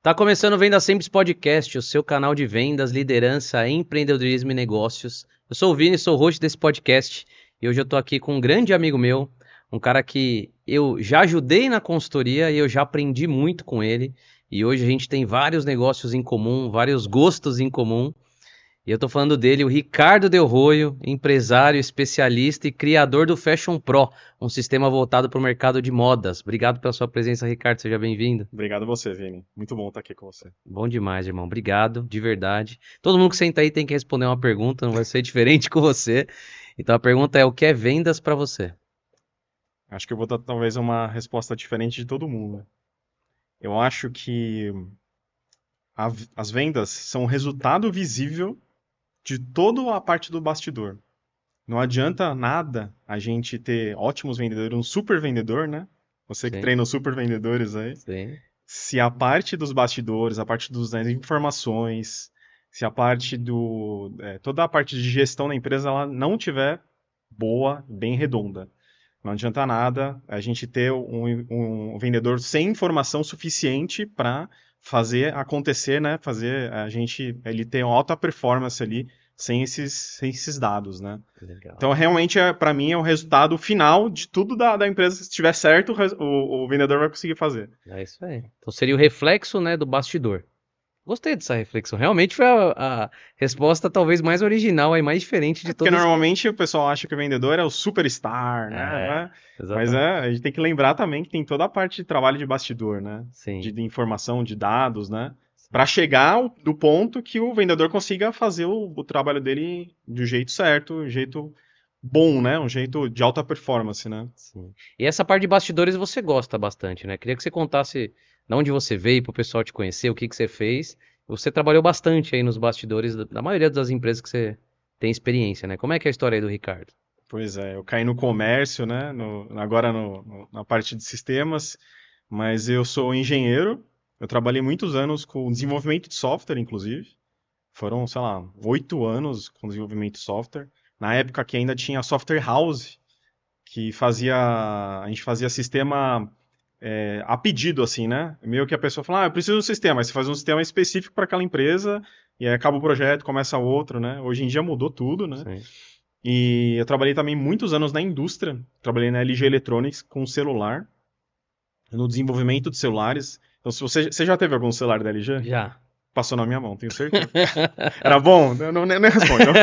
Tá começando o Venda Simples Podcast, o seu canal de vendas, liderança, empreendedorismo e negócios. Eu sou o Vini, sou o host desse podcast e hoje eu tô aqui com um grande amigo meu, um cara que eu já ajudei na consultoria e eu já aprendi muito com ele. E hoje a gente tem vários negócios em comum, vários gostos em comum. E eu tô falando dele, o Ricardo Del Roio, empresário, especialista e criador do Fashion Pro, um sistema voltado para o mercado de modas. Obrigado pela sua presença, Ricardo, seja bem-vindo. Obrigado a você, Vini. Muito bom estar aqui com você. Bom demais, irmão. Obrigado, de verdade. Todo mundo que senta aí tem que responder uma pergunta, não vai ser diferente com você. Então a pergunta é: o que é vendas para você? Acho que eu vou dar talvez uma resposta diferente de todo mundo. Eu acho que as vendas são o resultado visível de toda a parte do bastidor. Não adianta nada a gente ter ótimos vendedores, um super vendedor, né? Você que Sim, treina os super vendedores aí. sim, Se a parte dos bastidores, a parte das informações, se a parte toda a parte de gestão da empresa ela não tiver boa, bem redonda. Não adianta nada a gente ter um vendedor sem informação suficiente para fazer acontecer, né? Fazer ele ter uma alta performance ali sem esses dados, né? legal. Então, realmente, para mim, é o resultado final de tudo da empresa. Se estiver certo, o vendedor vai conseguir fazer. É isso aí. Então seria o reflexo, né, do bastidor. Gostei dessa reflexão. Realmente foi a resposta talvez mais original e mais diferente de Porque todas. normalmente o pessoal acha que o vendedor é o superstar, né? Mas Exatamente. a gente tem que lembrar também que tem toda a parte de trabalho de bastidor, né? Sim. De informação, de dados, né? Para chegar do ponto que o vendedor consiga fazer o trabalho dele do jeito certo, um jeito bom, né? Um jeito de alta performance, né? Sim. E essa parte de bastidores você gosta bastante, né? Queria que você contasse de onde você veio para o pessoal te conhecer, o que que você fez. Você trabalhou bastante aí nos bastidores da maioria das empresas que você tem experiência, né? Como é que é a história aí do Ricardo? Pois é, eu caí no comércio, né? Agora na parte de sistemas, mas eu sou engenheiro. Eu trabalhei muitos anos com desenvolvimento de software, inclusive. Foram, sei lá, 8 anos com desenvolvimento de software. Na época que ainda tinha software house, que a gente fazia sistema a pedido, assim, né? Meio que a pessoa fala, eu preciso de um sistema. Aí você faz um sistema específico para aquela empresa, e aí acaba o projeto, começa outro, né? Hoje em dia mudou tudo, né? Sim. E eu trabalhei também muitos anos na indústria. Trabalhei na LG Electronics com celular, no desenvolvimento de celulares. Então, se você já teve algum celular da LG? Já. Passou na minha mão, tenho certeza. Era bom? Nem responde. Não.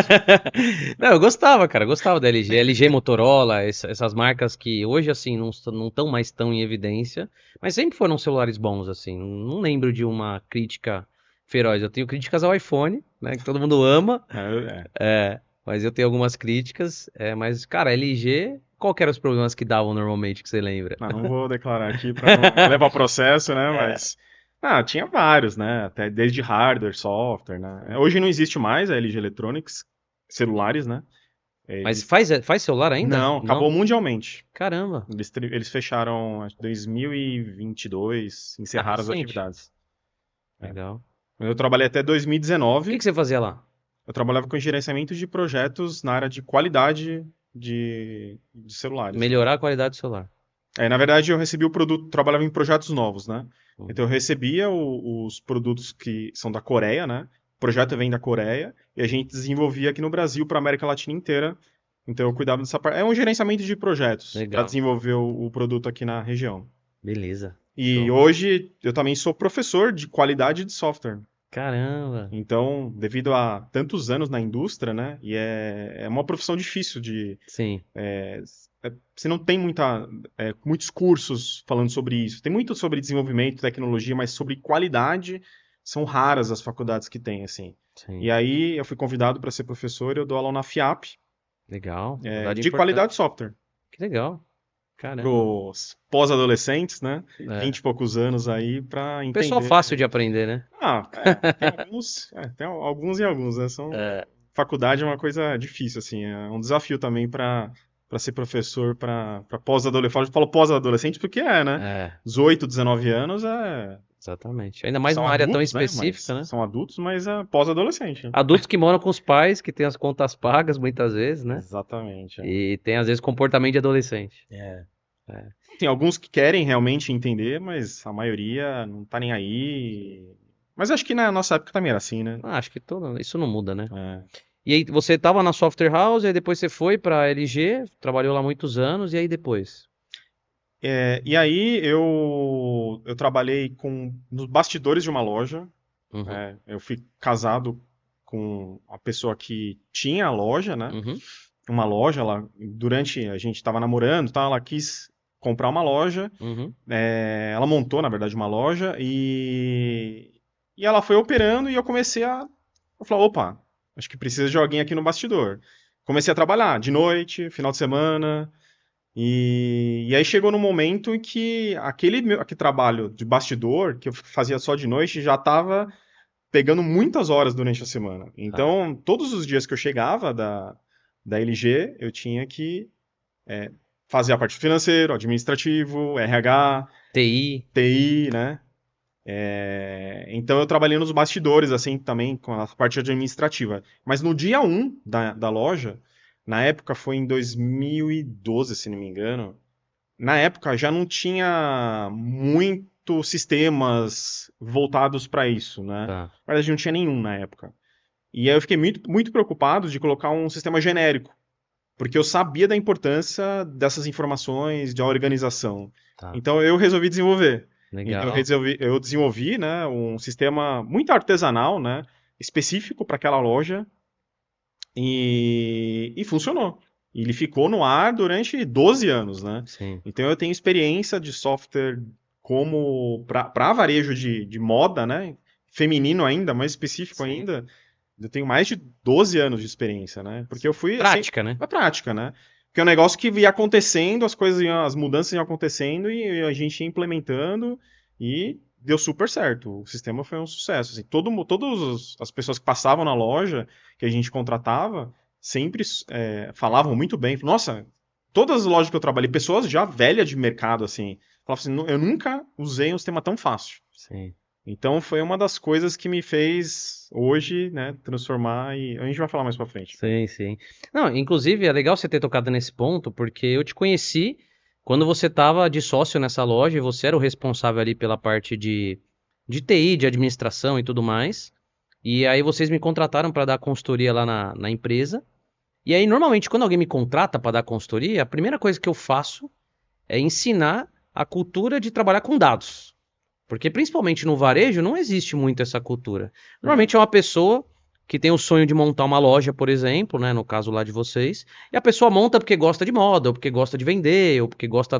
Não, eu gostava, cara, eu gostava da LG. LG, Motorola, essas marcas que hoje, assim, não estão mais tão em evidência, mas sempre foram celulares bons, assim. Não lembro de uma crítica feroz. Eu tenho críticas ao iPhone, né, que todo mundo ama, mas eu tenho algumas críticas. Mas, cara, LG, qual que eram os problemas que davam normalmente, que você lembra? Não vou declarar aqui para não levar processo, né? Mas tinha vários, né? Até desde hardware, software, né? Hoje não existe mais a LG Electronics, celulares, né? Mas Eles... faz celular ainda? Não, Não? acabou mundialmente. Caramba, Eles fecharam em 2022, encerraram as recente. atividades. É. Legal. Mas eu trabalhei até O que 2019. que você fazia lá? Eu trabalhava com gerenciamento de projetos na área de qualidade de celulares, né? Melhorar a qualidade do celular. Na verdade, eu recebi o produto, trabalhava em projetos novos, né? Uhum. Então eu recebia os produtos que são da Coreia, né? O projeto vem da Coreia e a gente desenvolvia aqui no Brasil para a América Latina inteira. Então eu cuidava dessa parte. É um gerenciamento de projetos para Legal. desenvolver o produto aqui na região. Beleza. E Show. hoje eu também sou professor de qualidade de software. Caramba. Então, devido a tantos anos na indústria, né? E é uma profissão difícil Sim. você não tem muitos cursos falando sobre isso. Tem muito sobre desenvolvimento, tecnologia, mas sobre qualidade são raras as faculdades que têm, assim. Sim. E aí eu fui convidado para ser professor e eu dou aula na FIAP, Legal. Verdade de qualidade de importante. software. Que legal. Caramba. Para os pós-adolescentes, né? É. 20 e poucos anos aí, para Pessoal entender. fácil de aprender, né? Tem alguns e alguns, né? É. Faculdade é uma coisa difícil, assim, é um desafio também para ser professor para pós-adolescente. Eu falo pós-adolescente porque né? É. 18, 19 anos Exatamente. Ainda mais são numa área tão adultos, né? específica, Mas né? são adultos, mas é pós-adolescente. Né? Adultos que moram com os pais, que têm as contas pagas muitas vezes, né? Exatamente. E tem às vezes comportamento de adolescente. É. É. Tem alguns que querem realmente entender, mas a maioria não tá nem aí. Mas acho que na nossa época também era assim, né? Acho que isso não muda, né? É. E aí você tava na Software House, aí depois você foi pra LG, trabalhou lá muitos anos, e aí depois? E aí eu trabalhei nos bastidores de uma loja. Uhum, Eu fui casado com a pessoa que tinha a loja, né? uhum, Uma loja, durante a gente estava namorando, tá? Ela quis comprar uma loja. uhum. Ela montou, na verdade, uma loja e ela foi operando e eu comecei a falar, opa, acho que precisa de alguém aqui no bastidor. Comecei a trabalhar de noite, final de semana, e aí chegou no momento em que aquele trabalho de bastidor, que eu fazia só de noite, já estava pegando muitas horas durante a semana. Tá. Então, todos os dias que eu chegava da LG, eu tinha que fazer a parte financeira, administrativo, RH, TI, TI, né? Então eu trabalhei nos bastidores, assim, também, com a parte administrativa. Mas no dia um da loja, na época foi em 2012, se não me engano, na época já não tinha muitos sistemas voltados para isso, né? tá. Mas a gente não tinha nenhum na época. E aí eu fiquei muito, muito preocupado de colocar um sistema genérico, porque eu sabia da importância dessas informações, de organização. Tá. Então eu resolvi desenvolver. Então Legal. eu desenvolvi, né, um sistema muito artesanal, né, específico para aquela loja e funcionou. E ele ficou no ar durante 12 anos, né? Sim. Então eu tenho experiência de software como para varejo de moda, né? Feminino ainda, mais específico Sim. ainda. Eu tenho mais de 12 anos de experiência, né? Porque eu fui assim, Prática, né? na prática, né? Porque é um negócio que ia acontecendo, as mudanças iam acontecendo e a gente ia implementando e deu super certo. O sistema foi um sucesso. Assim, todas as pessoas que passavam na loja que a gente contratava sempre falavam muito bem. Nossa, todas as lojas que eu trabalhei, pessoas já velhas de mercado, assim, falavam assim, eu nunca usei um sistema tão fácil. Sim. Então foi uma das coisas que me fez hoje, né, transformar e a gente vai falar mais pra frente. Sim, sim. Não, inclusive é legal você ter tocado nesse ponto, porque eu te conheci quando você estava de sócio nessa loja e você era o responsável ali pela parte de TI, de administração e tudo mais. E aí vocês me contrataram para dar consultoria lá na empresa. E aí, normalmente, quando alguém me contrata para dar consultoria, a primeira coisa que eu faço é ensinar a cultura de trabalhar com dados. Porque principalmente no varejo não existe muito essa cultura. Normalmente é uma pessoa que tem o sonho de montar uma loja, por exemplo, né, no caso lá de vocês, e a pessoa monta porque gosta de moda, ou porque gosta de vender, ou porque gosta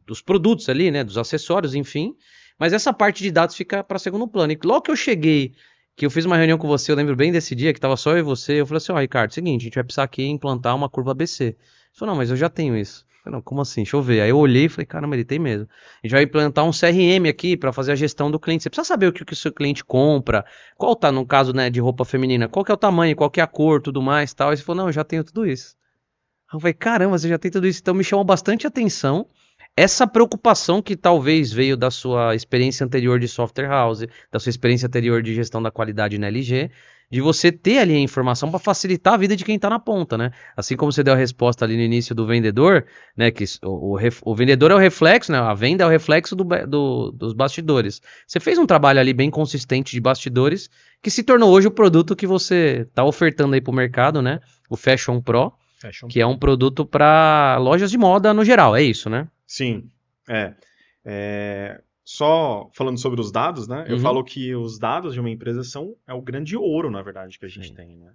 dos produtos ali, né, dos acessórios, enfim. Mas essa parte de dados fica para segundo plano. E logo que eu cheguei, que eu fiz uma reunião com você, eu lembro bem desse dia, que tava só eu e você, eu falei assim, ó, Ricardo, seguinte, a gente vai precisar aqui implantar uma curva ABC. Ele falou, não, mas eu já tenho isso. Eu falei, não, como assim? Deixa eu ver. Aí eu olhei e falei, caramba, ele tem mesmo. A gente vai implantar um CRM aqui para fazer a gestão do cliente. Você precisa saber o que o seu cliente compra, qual tá, no caso, né, de roupa feminina, qual que é o tamanho, qual que é a cor, tudo mais, tal. Aí você falou, não, eu já tenho tudo isso. Aí eu falei, caramba, você já tem tudo isso. Então me chamou bastante atenção essa preocupação que talvez veio da sua experiência anterior de software house, da sua experiência anterior de gestão da qualidade na LG, de você ter ali a informação para facilitar a vida de quem está na ponta, né? Assim como você deu a resposta ali no início do vendedor, né? Que o vendedor é o reflexo, né? A venda é o reflexo dos bastidores. Você fez um trabalho ali bem consistente de bastidores que se tornou hoje o produto que você está ofertando aí para o mercado, né? O Fashion Pro, Fashion que é um Pro. produto para lojas de moda no geral, é isso, né? Sim, é. Só falando sobre os dados, né? Eu Uhum. falo que os dados de uma empresa é o grande ouro, na verdade, que a gente Sim. tem, né?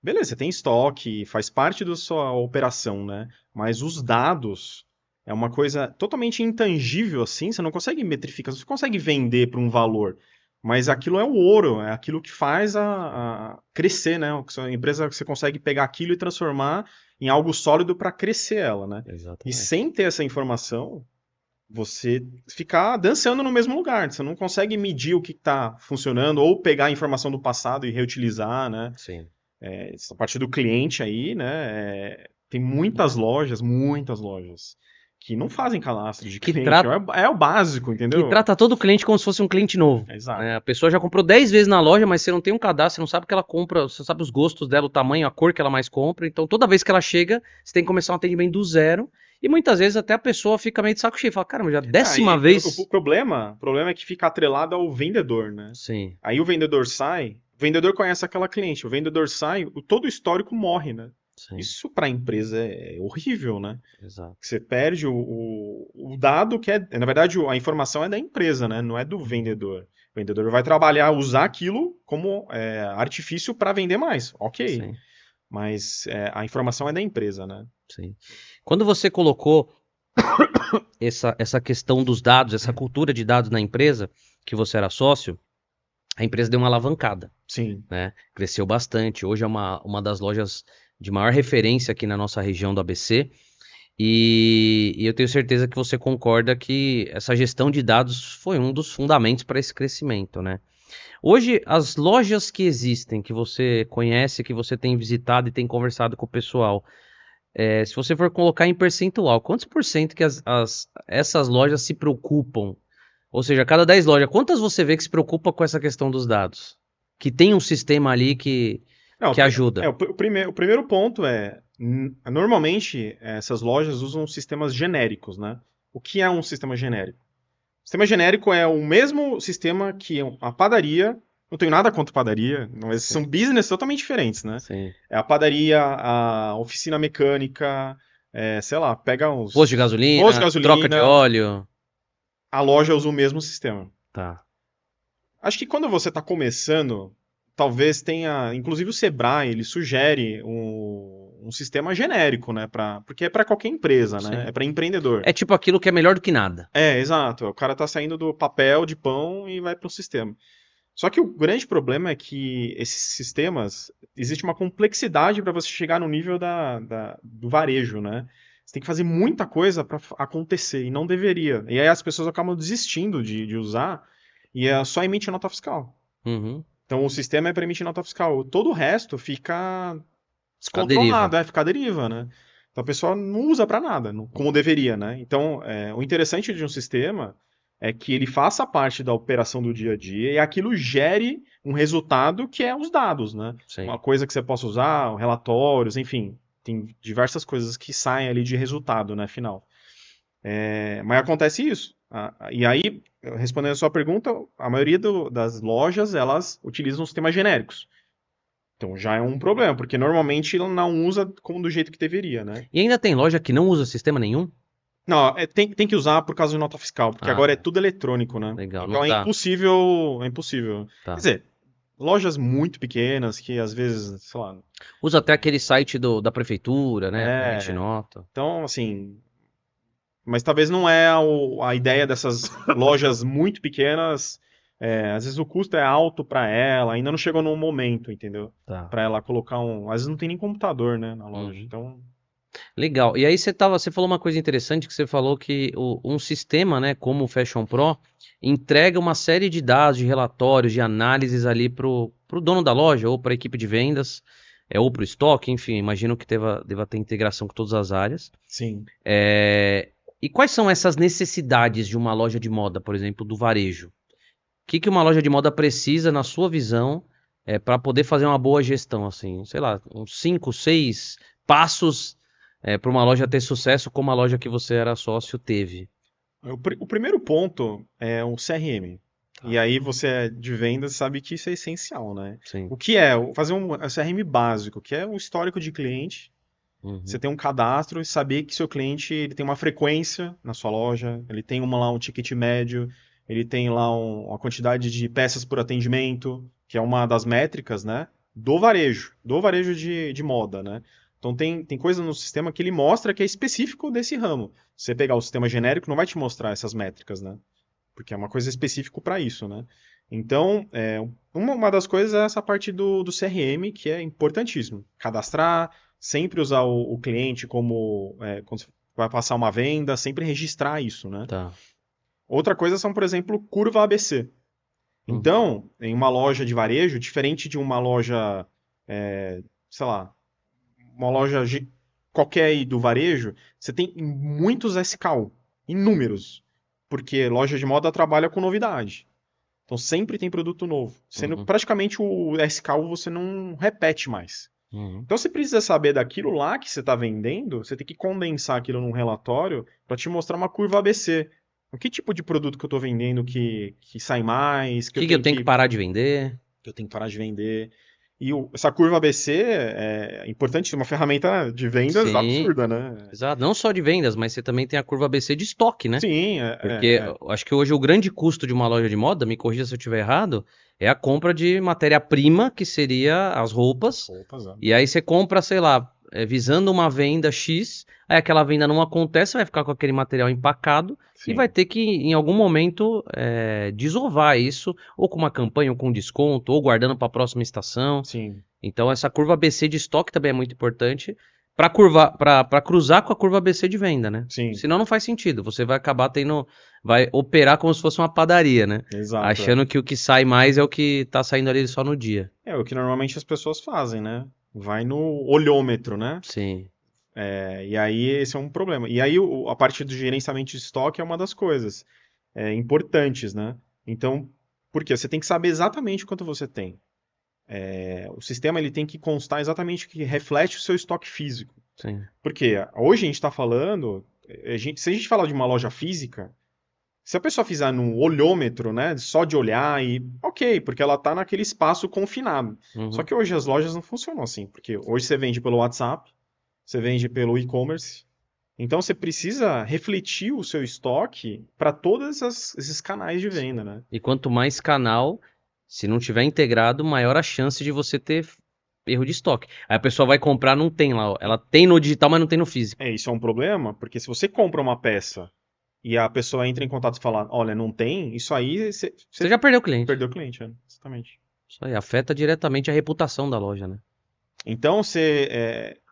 Beleza, você tem estoque, faz parte da sua operação, né? Mas os dados é uma coisa totalmente intangível, assim, você não consegue metrificar, você consegue vender por um valor. Mas aquilo é o ouro, é aquilo que faz a crescer, né? A empresa, você consegue pegar aquilo e transformar em algo sólido para crescer ela, né? E Exatamente. sem ter essa informação, você ficar dançando no mesmo lugar. Você não consegue medir o que está funcionando ou pegar a informação do passado e reutilizar, né? Sim. Essa parte do cliente aí, né? Tem muitas lojas, que não fazem cadastro de Que cliente. trata, É o básico, que entendeu? trata todo cliente como se fosse um cliente novo. Exato. Né? A pessoa já comprou 10 vezes na loja, mas você não tem um cadastro, você não sabe o que ela compra, você sabe os gostos dela, o tamanho, a cor que ela mais compra. Então, toda vez que ela chega, você tem que começar um atendimento do zero. E muitas vezes até a pessoa fica meio de saco cheio, fala, caramba, já Ah, décima e vez. o problema é que fica atrelado ao vendedor, né? Sim, Aí o vendedor sai, o vendedor conhece aquela cliente, o vendedor sai, todo o histórico morre, né? sim, Isso para a empresa é horrível, né? exato. Você perde o dado que é, na verdade, a informação é da empresa, né? Não é do vendedor. O vendedor vai trabalhar, usar aquilo como artifício para vender mais, ok? Sim, Mas a informação é da empresa, né? sim. Quando você colocou essa questão dos dados, essa cultura de dados na empresa, que você era sócio, a empresa deu uma alavancada, Sim, né? Cresceu bastante. Hoje é uma das lojas de maior referência aqui na nossa região do ABC. E eu tenho certeza que você concorda que essa gestão de dados foi um dos fundamentos para esse crescimento, né? Hoje, as lojas que existem, que você conhece, que você tem visitado e tem conversado com o pessoal, se você for colocar em percentual, quantos por cento que essas lojas se preocupam? Ou seja, a cada 10 lojas, quantas você vê que se preocupa com essa questão dos dados? Que tem um sistema ali não, que ajuda. o primeiro ponto normalmente essas lojas usam sistemas genéricos, né? O que é um sistema genérico? Sistema genérico é o mesmo sistema que a padaria, não tenho nada contra padaria, mas Sim, são business totalmente diferentes, né? sim. É a padaria, a oficina mecânica, sei lá, pega Posto de uns postos de gasolina, troca de gasolina, óleo. a loja usa o mesmo sistema. Tá. Acho que quando você está começando, talvez tenha. Inclusive o Sebrae, ele sugere um sistema genérico, né? Porque é para qualquer empresa, né? Sim. É para empreendedor. É tipo aquilo que é melhor do que nada. Exato. O cara tá saindo do papel de pão e vai para um sistema. Só que o grande problema é que esses sistemas, existe uma complexidade para você chegar no nível do varejo, né? Você tem que fazer muita coisa para acontecer e não deveria. E aí as pessoas acabam desistindo de usar e só emite nota fiscal. Uhum. Então o sistema é para emitir nota fiscal. Todo o resto fica A deriva. descontrolado, fica à deriva, né? Então a pessoa não usa para nada, como deveria, né? Então o interessante de um sistema é que ele faça parte da operação do dia a dia e aquilo gere um resultado que é os dados, né? Sim. Uma coisa que você possa usar, relatórios, enfim, tem diversas coisas que saem ali de resultado, né, final. Mas acontece isso. E aí, respondendo a sua pergunta, a maioria das lojas, elas utilizam sistemas genéricos. Então já é um problema, porque normalmente ela não usa como do jeito que deveria, né? E ainda tem loja que não usa sistema nenhum? Não, tem que usar por causa de nota fiscal, porque Ah, agora é tudo eletrônico, né? legal. Não Então é tá. impossível, é impossível. Quer Tá. dizer, lojas muito pequenas que às vezes, sei lá, Usa até aquele site da prefeitura, né? Pra emitir é, nota. então assim, mas talvez não é a ideia dessas lojas muito pequenas. Às vezes o custo é alto para ela, ainda não chegou no momento, entendeu? Tá. Para ela colocar um. Às vezes não tem nem computador, né, na loja. Uhum. Então, Legal. E aí você falou uma coisa interessante que você falou que um sistema, né, como o Fashion Pro, entrega uma série de dados, de relatórios, de análises ali pro dono da loja ou para a equipe de vendas, ou para o estoque, enfim, imagino que deva ter integração com todas as áreas. sim. E quais são essas necessidades de uma loja de moda, por exemplo, do varejo? Que uma loja de moda precisa, na sua visão, para poder fazer uma boa gestão, assim, sei lá, uns 5, 6 passos para uma loja ter sucesso como a loja que você era sócio teve? O primeiro ponto é o CRM. E Tá. aí você é de vendas sabe que isso é essencial, né? Sim. O que é? Fazer um CRM básico, que é um histórico de cliente. Você Uhum. tem um cadastro e saber que seu cliente ele tem uma frequência na sua loja, ele tem lá um ticket médio, ele tem lá uma quantidade de peças por atendimento, que é uma das métricas, né? Do varejo de moda, né? Então tem coisa no sistema que ele mostra que é específico desse ramo. Se você pegar o sistema genérico, não vai te mostrar essas métricas, né? Porque é uma coisa específica para isso, né? Então, uma das coisas é essa parte do CRM, que é importantíssimo. Cadastrar, sempre usar o cliente como quando você vai passar uma venda, sempre registrar isso, né? Tá. Outra coisa são, por exemplo, curva ABC. Uhum. Então, em uma loja de varejo, diferente de uma loja, sei lá, uma loja qualquer aí do varejo, você tem muitos SKU, inúmeros, porque loja de moda trabalha com novidade. Então sempre tem produto novo. Sendo Uhum. praticamente o SKU você não repete mais. Uhum. Então você precisa saber daquilo lá que você está vendendo, você tem que condensar aquilo num relatório para te mostrar uma curva ABC. O que tipo de produto que eu estou vendendo que sai mais, O que que eu tenho que parar de vender? que eu tenho que parar de vender. E essa curva ABC é importante, é uma ferramenta de vendas Sim, absurda, né? exato. Não só de vendas, mas você também tem a curva ABC de estoque, né? Sim, Porque eu acho que hoje o grande custo de uma loja de moda, me corrija se eu estiver errado, é a compra de matéria-prima, que seria as roupas. roupas, é. E aí você compra, sei lá, visando uma venda X, aí aquela venda não acontece, vai ficar com aquele material empacado e vai Sim, ter que, em algum momento, desovar isso, ou com uma campanha, ou com desconto, ou guardando para a próxima estação. sim, Então essa curva ABC de estoque também é muito importante para cruzar com a curva ABC de venda, né? sim, Senão não faz sentido. Você vai acabar vai operar como se fosse uma padaria, né? exato. Achando que o que sai mais é o que tá saindo ali só no dia. É o que normalmente as pessoas fazem, né? Vai no olhômetro, né? Sim. E aí esse é um problema. E aí a parte do gerenciamento de estoque é uma das coisas importantes, né? Então, por quê? Você tem que saber exatamente quanto você tem. O sistema ele tem que constar exatamente o que reflete o seu estoque físico. Sim. Porque hoje a gente está falando, se a gente falar de uma loja física, se a pessoa fizer no olhômetro, né, só de olhar e ok, porque ela está naquele espaço confinado. Só Uhum. que hoje as lojas não funcionam assim, porque hoje você vende pelo WhatsApp, você vende pelo e-commerce, então você precisa refletir o seu estoque para todos esses canais de venda, né? E quanto mais canal, se não tiver integrado, maior a chance de você ter erro de estoque. Aí a pessoa vai comprar, não tem lá. Ela tem no digital, mas não tem no físico. Isso é um problema, porque se você compra uma peça e a pessoa entra em contato e fala, olha, não tem, isso aí Você você já perdeu o cliente. perdeu o cliente, né? Exatamente. Isso aí afeta diretamente a reputação da loja, né? Então,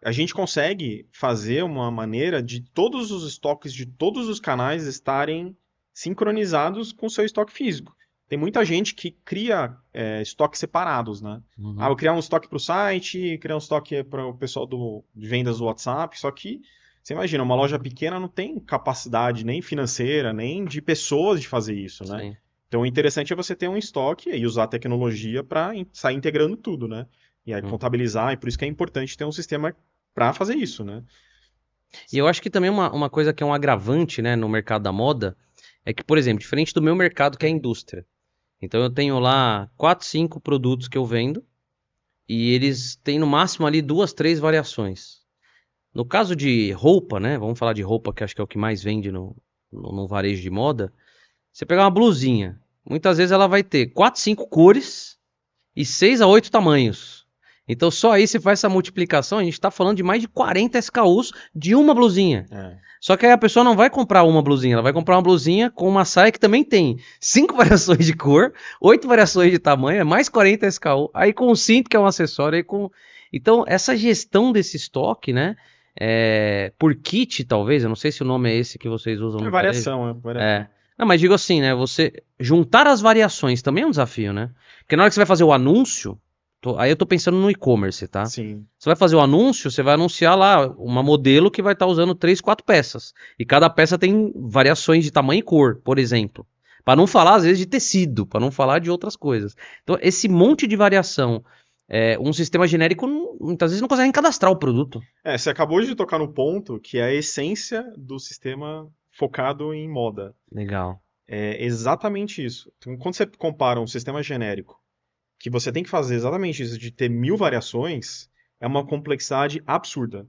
a gente consegue fazer uma maneira de todos os estoques de todos os canais estarem sincronizados com o seu estoque físico. Tem muita gente que cria estoques separados, né? Ah, Uhum. vou criar um estoque para o site, criar um estoque para o pessoal de vendas do WhatsApp, só que você imagina, uma loja pequena não tem capacidade nem financeira, nem de pessoas de fazer isso, né? Sim. Então, o interessante é você ter um estoque e usar a tecnologia para sair integrando tudo, né? E aí Uhum. contabilizar, e por isso que é importante ter um sistema para fazer isso, né? E eu acho que também uma coisa que é um agravante, né, no mercado da moda é que, por exemplo, diferente do meu mercado, que é a indústria. Então eu tenho lá 4, 5 produtos que eu vendo e eles têm no máximo ali 2, 3 variações. No caso de roupa, né? Vamos falar de roupa, que acho que é o que mais vende no varejo de moda. Você pegar uma blusinha, muitas vezes ela vai ter 4, 5 cores e 6 a 8 tamanhos. Então só aí se faz essa multiplicação, a gente está falando de mais de 40 SKUs de uma blusinha. É. Só que aí a pessoa não vai comprar uma blusinha, ela vai comprar uma blusinha com uma saia que também tem 5 variações de cor, 8 variações de tamanho, é mais 40 SKU, aí com o cinto que é um acessório, aí com... Então essa gestão desse estoque, né, por kit talvez, eu não sei se o nome é esse que vocês usam É no varejo. variação, é É. variação. Não, mas digo assim, né? Você juntar as variações também é um desafio, né? Porque na hora que você vai fazer o anúncio, aí eu tô pensando no e-commerce, tá? Sim. Você vai fazer o anúncio, você vai anunciar lá uma modelo que vai estar usando 3, 4 peças. E cada peça tem variações de tamanho e cor, por exemplo. Para não falar, às vezes, de tecido, para não falar de outras coisas. Então, esse monte de variação, um sistema genérico, muitas vezes, não consegue nem cadastrar o produto. Você acabou de tocar no ponto que é a essência do sistema focado em moda. Legal. É exatamente isso. Então, quando você compara um sistema genérico, que você tem que fazer exatamente isso, de ter 1000 variações, é uma complexidade absurda.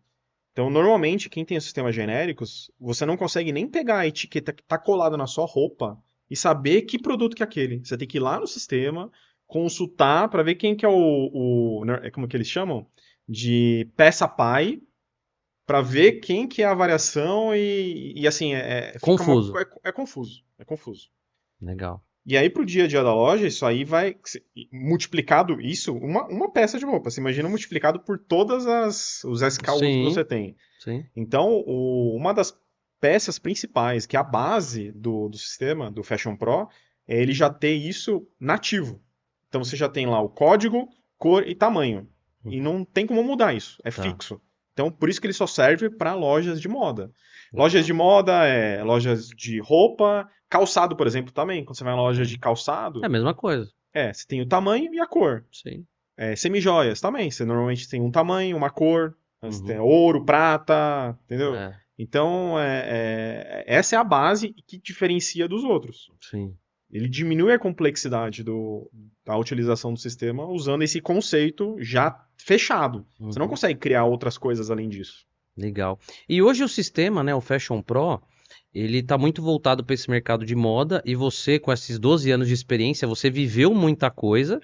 Então, normalmente, quem tem sistemas genéricos, você não consegue nem pegar a etiqueta que está colada na sua roupa e saber que produto que é aquele. Você tem que ir lá no sistema, consultar para ver quem que é como que eles chamam? De peça pai, para ver quem que é a variação e assim, fica Confuso. é confuso. É confuso. Legal. E aí, pro dia a dia da loja, isso aí vai multiplicado isso, uma peça de roupa. Você imagina multiplicado por todas os SKUs que Sim, você tem. sim. Então, uma das peças principais, que é a base do sistema, do Fashion Pro, é ele já ter isso nativo. Então, você já tem lá o código, cor e tamanho. E não tem como mudar isso, é Tá. fixo. Então, por isso que ele só serve para lojas de moda. Lojas Legal. de moda, lojas de roupa, calçado, por exemplo, também. Quando você vai em loja de calçado, É a mesma coisa. você tem o tamanho e a cor. Sim. Semijoias também. Você normalmente tem um tamanho, uma cor, você tem Uhum. ouro, prata, entendeu? É, Então, essa é a base que diferencia dos outros. sim. Ele diminui a complexidade da utilização do sistema usando esse conceito já fechado. Você não Uhum. consegue criar outras coisas além disso. Legal. E hoje o sistema, né, o Fashion Pro, ele tá muito voltado para esse mercado de moda e você, com esses 12 anos de experiência, você viveu muita coisa,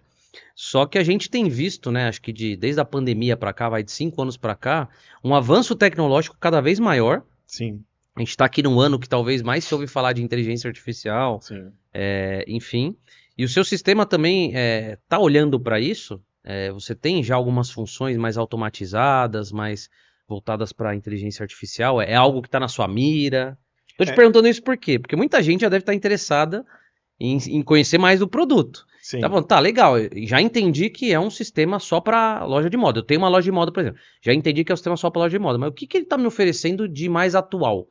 só que a gente tem visto, né, acho que desde a pandemia para cá, vai de 5 anos para cá, um avanço tecnológico cada vez maior. Sim, A gente está aqui num ano que talvez mais se ouve falar de inteligência artificial, sim. enfim. E o seu sistema também tá olhando para isso? Você tem já algumas funções mais automatizadas, mais voltadas para a inteligência artificial? É algo que está na sua mira? Tô te É, perguntando isso por quê? Porque muita gente já deve estar interessada em conhecer mais do produto. Tá sim. falando, tá, legal, eu já entendi que é um sistema só para loja de moda. Eu tenho uma loja de moda, por exemplo. Já entendi que é um sistema só para loja de moda, mas o que que ele está me oferecendo de mais atual?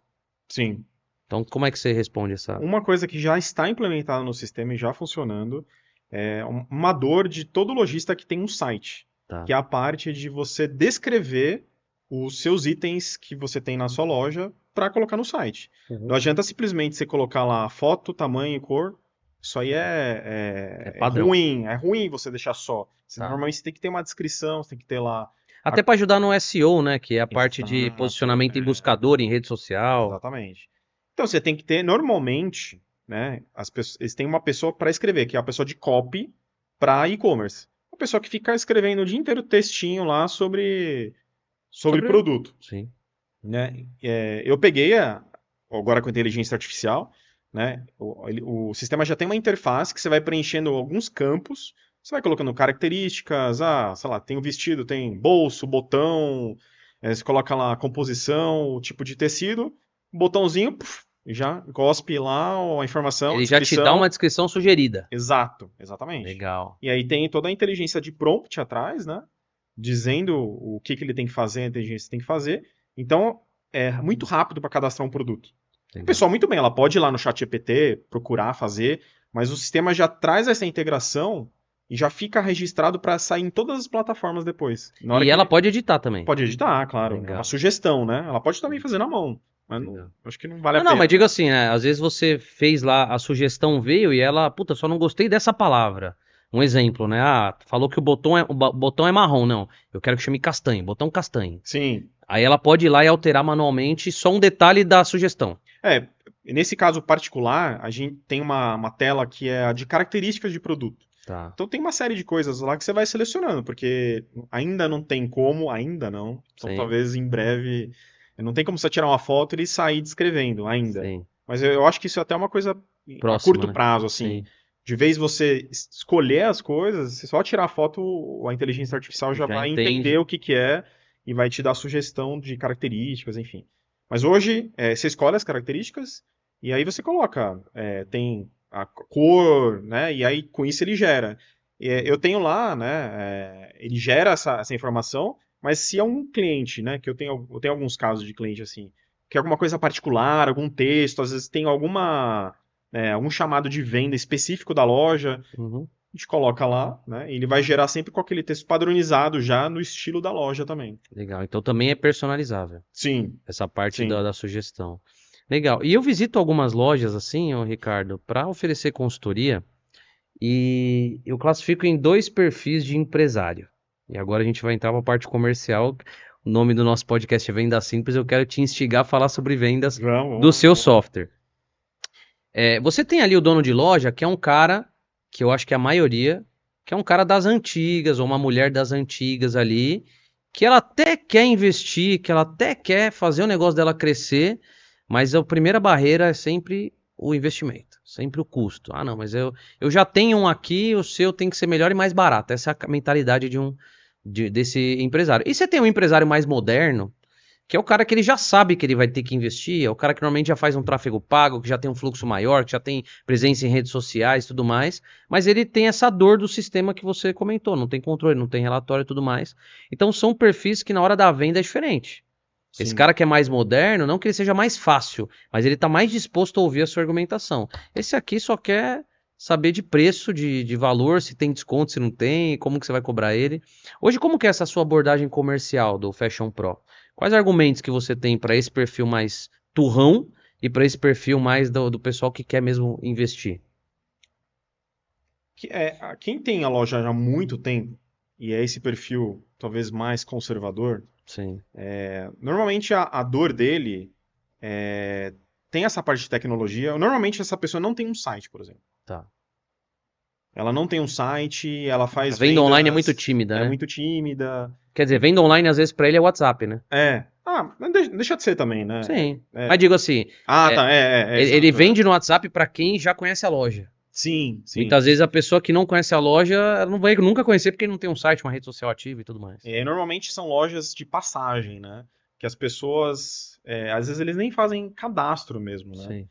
Sim. Então, como é que você responde essa? Uma coisa que já está implementada no sistema e já funcionando é uma dor de todo lojista que tem um site, Tá. que é a parte de você descrever os seus itens que você tem na sua loja para colocar no site. Uhum. Não adianta simplesmente você colocar lá foto, tamanho e cor. Isso aí É é padrão. ruim você deixar só. Você, Tá. normalmente você tem que ter uma descrição, você tem que ter lá. Até para ajudar no SEO, né? Que é a parte de Exato, posicionamento em buscador, em rede social. exatamente. Então você tem que ter, normalmente, né, eles têm uma pessoa para escrever, que é a pessoa de copy para e-commerce. Uma pessoa que fica escrevendo o dia inteiro textinho lá sobre Sobre. produto, Sim. né? Eu peguei agora com a inteligência artificial, né? O sistema já tem uma interface que você vai preenchendo alguns campos, você vai colocando características, sei lá, tem o vestido, tem bolso, botão, você coloca lá a composição, o tipo de tecido, botãozinho, puf, já cospe lá a informação, a Ele já te dá uma descrição. descrição sugerida. Exato, exatamente. Legal. E aí tem toda a inteligência de prompt atrás, né? Dizendo o que ele tem que fazer, a inteligência tem que fazer. Então, é muito rápido para cadastrar um produto. A Legal. pessoa, muito bem, ela pode ir lá no chat GPT, procurar, fazer, mas o sistema já traz essa integração e já fica registrado para sair em todas as plataformas depois. Na hora E que ela ele pode editar também. pode editar, claro, é uma Legal. sugestão, né? Ela pode também fazer na mão, mas Legal. acho que não vale a Não, não, mas pena. diga assim, né? Às vezes você fez lá, a sugestão veio e ela, puta, só não gostei dessa palavra. Um exemplo, né? Ah, falou que o botão é marrom, não. Eu quero que chame castanho, botão castanho. Sim, Aí ela pode ir lá e alterar manualmente só um detalhe da sugestão. nesse caso particular, a gente tem uma tela que é a de características de produto. Tá. Então tem uma série de coisas lá que você vai selecionando, porque ainda não tem como, ainda não. Então Sim, talvez em breve não tem como você tirar uma foto e sair descrevendo ainda. sim. Mas eu acho que isso é até uma coisa a Próxima, curto né? prazo, assim. Sim. De vez você escolher as coisas, você só tirar a foto, a inteligência artificial já Já vai entender entende. o que que é e vai te dar sugestão de características, enfim. Mas hoje, você escolhe as características e aí você coloca, tem a cor, né? E aí com isso ele gera. Eu tenho lá, né? Ele gera essa informação, mas se é um cliente, né? Que eu tenho alguns casos de cliente assim, que é alguma coisa particular, algum texto, às vezes tem algum chamado de venda específico da loja, Uhum. a gente coloca lá, né? E ele vai gerar sempre com aquele texto padronizado já no estilo da loja também. Legal. Então também é personalizável. Sim, Essa parte da, sim. da sugestão. Legal. E eu visito algumas lojas assim, ô Ricardo, para oferecer consultoria e eu classifico em dois perfis de empresário. E agora a gente vai entrar para a parte comercial. O nome do nosso podcast é Venda Simples. Eu quero te instigar a falar sobre vendas do Vamos, seu vamos. software. Você tem ali o dono de loja, que é um cara, que eu acho que é a maioria, que é um cara das antigas, ou uma mulher das antigas ali, que ela até quer investir, que ela até quer fazer o negócio dela crescer, mas a primeira barreira é sempre o investimento, sempre o custo. Ah, não, mas eu já tenho um aqui, o seu tem que ser melhor e mais barato. Essa é a mentalidade desse empresário. E você tem um empresário mais moderno, que é o cara que ele já sabe que ele vai ter que investir, é o cara que normalmente já faz um tráfego pago, que já tem um fluxo maior, que já tem presença em redes sociais e tudo mais, mas ele tem essa dor do sistema que você comentou, não tem controle, não tem relatório e tudo mais. Então são perfis que na hora da venda é diferente. Esse Sim, cara que é mais moderno, não que ele seja mais fácil, mas ele está mais disposto a ouvir a sua argumentação. Esse aqui só quer saber de preço, de valor, se tem desconto, se não tem, como que você vai cobrar ele. Hoje, como que é essa sua abordagem comercial do Fashion Pro? Quais argumentos que você tem para esse perfil mais turrão e para esse perfil mais do pessoal que quer mesmo investir? Quem tem a loja já há muito tempo, e é esse perfil talvez mais conservador, Sim, normalmente a dor dele tem essa parte de tecnologia. Normalmente essa pessoa não tem um site, por exemplo. tá. Ela não tem um site, ela A faz venda online é muito vendas, tímida, é né? muito tímida. Quer dizer, venda online às vezes para ele é WhatsApp, né? Mas deixa de ser também, né? Sim. Mas digo assim, Tá, ele exato. vende no WhatsApp para quem já conhece a loja. Sim, sim. Muitas vezes a pessoa que não conhece a loja, ela não vai nunca conhecer porque não tem um site, uma rede social ativa e tudo mais. E aí, normalmente são lojas de passagem, né? Que as pessoas, às vezes eles nem fazem cadastro mesmo, né? Sim.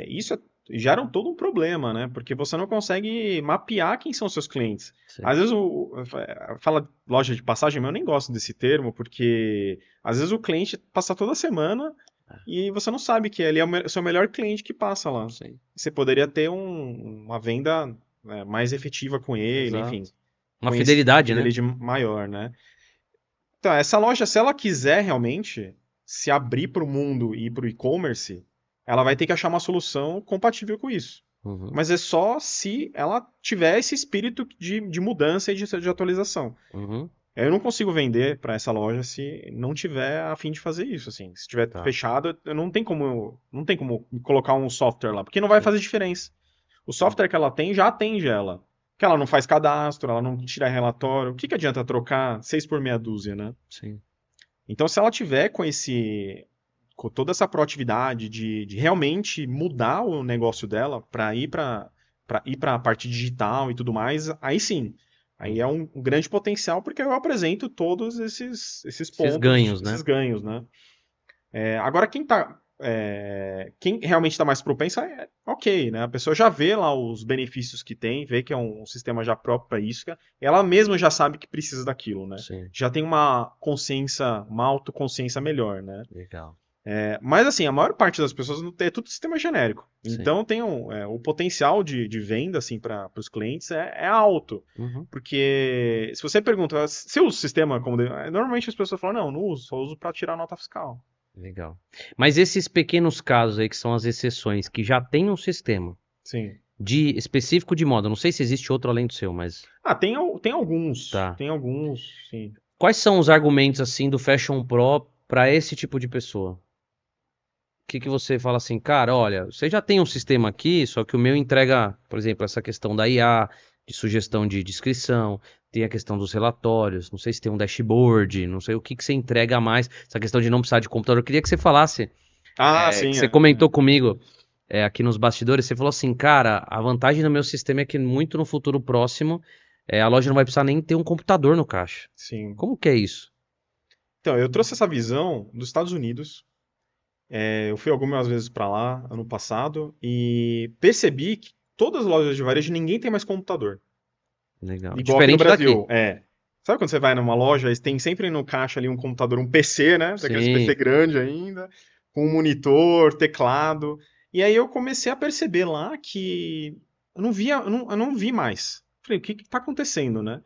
Isso gera todo um problema, né? Porque você não consegue mapear quem são os seus clientes. Sim. Às vezes fala loja de passagem, mas eu nem gosto desse termo, porque às vezes o cliente passa toda semana e você não sabe que ele é o seu melhor cliente que passa lá. Sim. Você poderia ter uma venda mais efetiva com ele, Exato. enfim. Uma fidelidade, né? Fidelidade maior, né? Então, essa loja, se ela quiser realmente se abrir para o mundo e para o e-commerce, ela vai ter que achar uma solução compatível com isso. Uhum. Mas é só se ela tiver esse espírito de mudança e de atualização. Uhum. Eu não consigo vender para essa loja se não tiver a fim de fazer isso, assim. Se tiver fechado, não tem como colocar um software lá, porque não vai fazer diferença. O software que ela tem já atende ela. Que ela não faz cadastro, ela não tira relatório. O que adianta trocar 6 por meia dúzia, né? Sim. Então, se ela tiver com toda essa proatividade de realmente mudar o negócio dela para ir para a parte digital e tudo mais, aí sim. Aí é um grande potencial, porque eu apresento todos esses pontos, esses ganhos, né? Agora, quem realmente está mais propenso, ok, né? A pessoa já vê lá os benefícios que tem, vê que é um sistema já próprio para isso, ela mesma já sabe que precisa daquilo, né? Sim. Já tem uma consciência, uma autoconsciência melhor, né? Legal. Mas assim, a maior parte das pessoas é tudo sistema genérico. Sim. Então tem o potencial de venda assim, para os clientes é alto. Uhum. Porque se você pergunta, se eu uso o sistema como. Normalmente as pessoas falam, não uso, só uso para tirar nota fiscal. Legal. Mas esses pequenos casos aí que são as exceções, que já tem um sistema Sim. específico de moda, não sei se existe outro além do seu, mas... Tem alguns. Tá. Tem alguns, sim. Quais são os argumentos, assim, do Fashion Pro para esse tipo de pessoa? O que você fala assim, cara, olha, você já tem um sistema aqui, só que o meu entrega, por exemplo, essa questão da IA, de sugestão de descrição, tem a questão dos relatórios, não sei se tem um dashboard, não sei o que você entrega a mais, essa questão de não precisar de computador. Eu queria que você falasse, Sim. que você comentou comigo aqui nos bastidores, você falou assim, cara, a vantagem do meu sistema é que muito no futuro próximo, a loja não vai precisar nem ter um computador no caixa. Sim. Como que é isso? Então, eu trouxe essa visão dos Estados Unidos. Eu fui algumas vezes para lá ano passado e percebi que todas as lojas de varejo ninguém tem mais computador. Legal. Igual aqui no Diferente Brasil. daqui. Sabe quando você vai numa loja e tem sempre no caixa ali um computador, um PC, né? Daqueles Sim. PC grande ainda, com um monitor, teclado. E aí eu comecei a perceber lá que eu não vi mais. Falei, o que está acontecendo, né?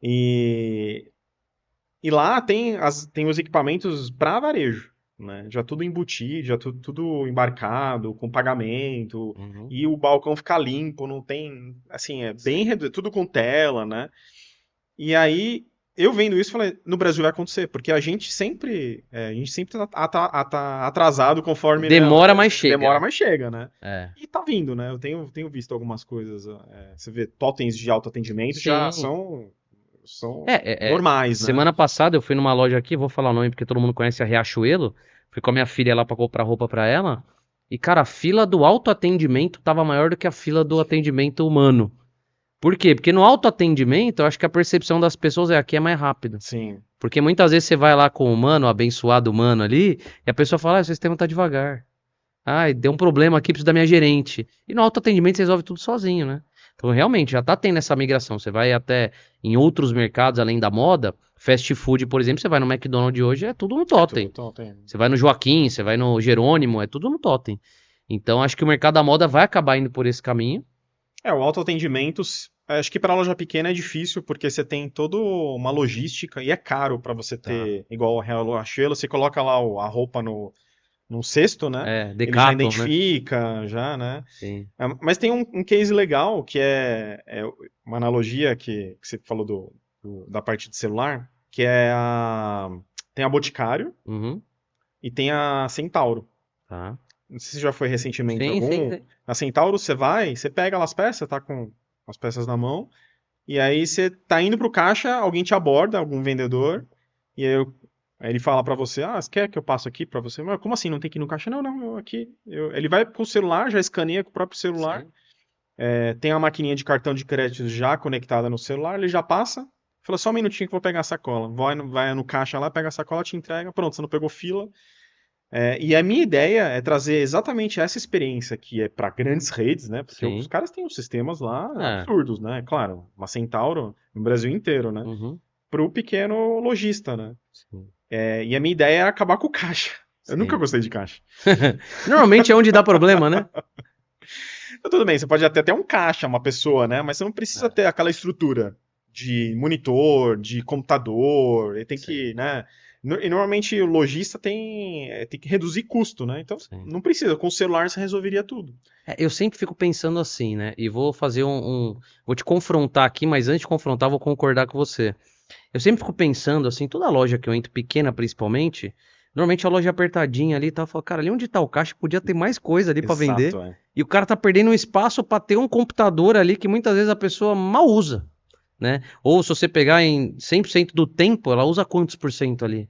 E lá tem os equipamentos para varejo, né? Já tudo embutido, já tudo embarcado, com pagamento, Uhum. e o balcão fica limpo, não tem, assim, bem tudo com tela, né? E aí, eu vendo isso, falei, no Brasil vai acontecer, porque a gente sempre tá atrasado conforme... Demora, né, mas chega. Demora, mas chega, né? É. E tá vindo, né? Eu tenho visto algumas coisas, você vê, totens de autoatendimento já são normais, né? Semana passada eu fui numa loja aqui, vou falar o nome porque todo mundo conhece a Riachuelo. Fui com a minha filha lá pra comprar roupa pra ela. E, cara, a fila do autoatendimento tava maior do que a fila do atendimento humano. Por quê? Porque no autoatendimento, eu acho que a percepção das pessoas aqui é mais rápida. Sim. Porque muitas vezes você vai lá com o humano, o abençoado humano ali, e a pessoa fala, o sistema tá devagar. Ai, deu um problema aqui, preciso da minha gerente. E no autoatendimento você resolve tudo sozinho, né? Então, realmente, já tá tendo essa migração. Você vai até em outros mercados, além da moda, fast food, por exemplo, você vai no McDonald's hoje, é tudo no totem. Você vai no Joaquim, você vai no Jerônimo, é tudo no totem. Então, acho que o mercado da moda vai acabar indo por esse caminho. O autoatendimento, acho que para loja pequena é difícil, porque você tem toda uma logística e é caro para você Tá. ter, igual o Riachuelo, você coloca lá a roupa num cesto, né? É, Ele já Decathlon, né? identifica, já, né? Sim. Mas tem um case legal, que é uma analogia que você falou da parte de celular, que tem a Boticário Uhum. e tem a Centauro. Tá. Não sei se você já foi recentemente Sim, sim, algum. sim. Na Centauro você pega lá as peças, tá com as peças na mão, e aí você tá indo pro caixa, alguém te aborda, algum vendedor, e aí ele fala pra você, você quer que eu passe aqui pra você? Mas como assim, não tem que ir no caixa? Não, não, ele vai com o celular, já escaneia com o próprio celular, Sim. tem a maquininha de cartão de crédito já conectada no celular, ele já passa, fala só um minutinho que eu vou pegar a sacola. Vai no caixa lá, pega a sacola, te entrega, pronto, você não pegou fila. E a minha ideia é trazer exatamente essa experiência que é para grandes redes, né? Porque os Sim. caras têm uns sistemas lá É. absurdos, né? Claro, uma Centauro no Brasil inteiro, né? Uhum. Para o pequeno lojista, né? Sim. E a minha ideia é acabar com o caixa. Eu nunca Sim. gostei de caixa. Normalmente é onde dá problema, né? Então, tudo bem, você pode até ter um caixa, uma pessoa, né? Mas você não precisa É. ter aquela estrutura de monitor, de computador, e tem Sim. que, né? E normalmente o lojista tem que reduzir custo, né? Então, Sim. não precisa. Com o celular você resolveria tudo. Eu sempre fico pensando assim, né? E vou fazer vou te confrontar aqui, mas antes de confrontar, vou concordar com você. Eu sempre fico pensando assim, toda loja que eu entro, pequena principalmente, normalmente a loja é apertadinha ali e tal, eu falo, cara, ali onde tá o caixa podia ter mais coisa ali pra vender. Exato, é. E o cara tá perdendo um espaço pra ter um computador ali que muitas vezes a pessoa mal usa, né? Ou se você pegar em 100% do tempo, ela usa quantos por cento ali?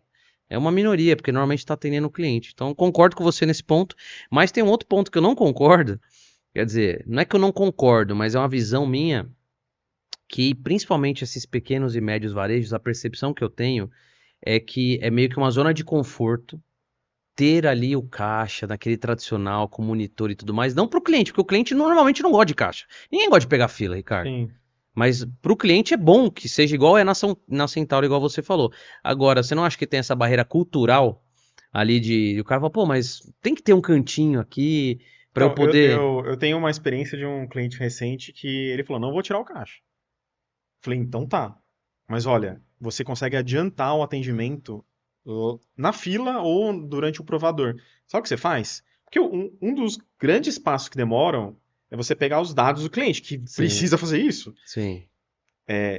É uma minoria, porque normalmente está atendendo o cliente. Então, concordo com você nesse ponto, mas tem um outro ponto que eu não concordo. Quer dizer, não é que eu não concordo, mas é uma visão minha que, principalmente esses pequenos e médios varejos, a percepção que eu tenho é que é meio que uma zona de conforto ter ali o caixa, daquele tradicional, com monitor e tudo mais, não para o cliente, porque o cliente normalmente não gosta de caixa. Ninguém gosta de pegar fila, Ricardo. Sim. Mas para o cliente é bom que seja igual na Centauro, igual você falou. Agora, você não acha que tem essa barreira cultural ali de o cara fala, pô, mas tem que ter um cantinho aqui para eu Então, poder. eu tenho uma experiência de um cliente recente que ele falou, não vou tirar o caixa. Falei, então tá. Mas olha, você consegue adiantar o atendimento na fila ou durante o provador. Sabe o que você faz? Porque um dos grandes passos que demoram é você pegar os dados do cliente, que Sim, precisa fazer isso. sim,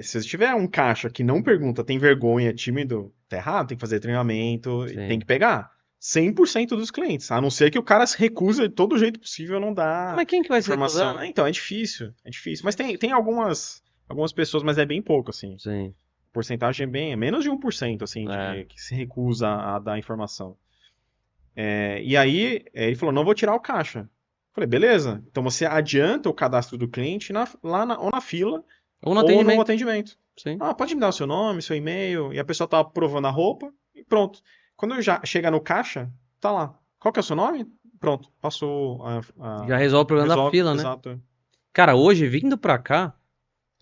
Se você tiver um caixa que não pergunta, tem vergonha, é tímido, tá errado, tem que fazer treinamento, e tem que sim. pegar. 100% dos clientes, a não ser que o cara se recusa de todo jeito possível a não dar Mas quem que vai se recusar, informação. né? Então, é difícil, é difícil. Mas tem algumas pessoas, mas é bem pouco, assim. Sim, Porcentagem é menos de 1%, assim, é, que se recusa a dar informação. E aí, ele falou, não vou tirar o caixa. Falei, beleza. Então você adianta o cadastro do cliente ou na fila, ou no ou no atendimento, atendimento. sim. Pode me dar o seu nome, seu e-mail, e a pessoa tá provando a roupa, e pronto. Quando já chega no caixa, tá lá. Qual que é o seu nome? Pronto, passou Já resolve o problema da resolve, fila, né? exato. Cara, hoje, vindo pra cá,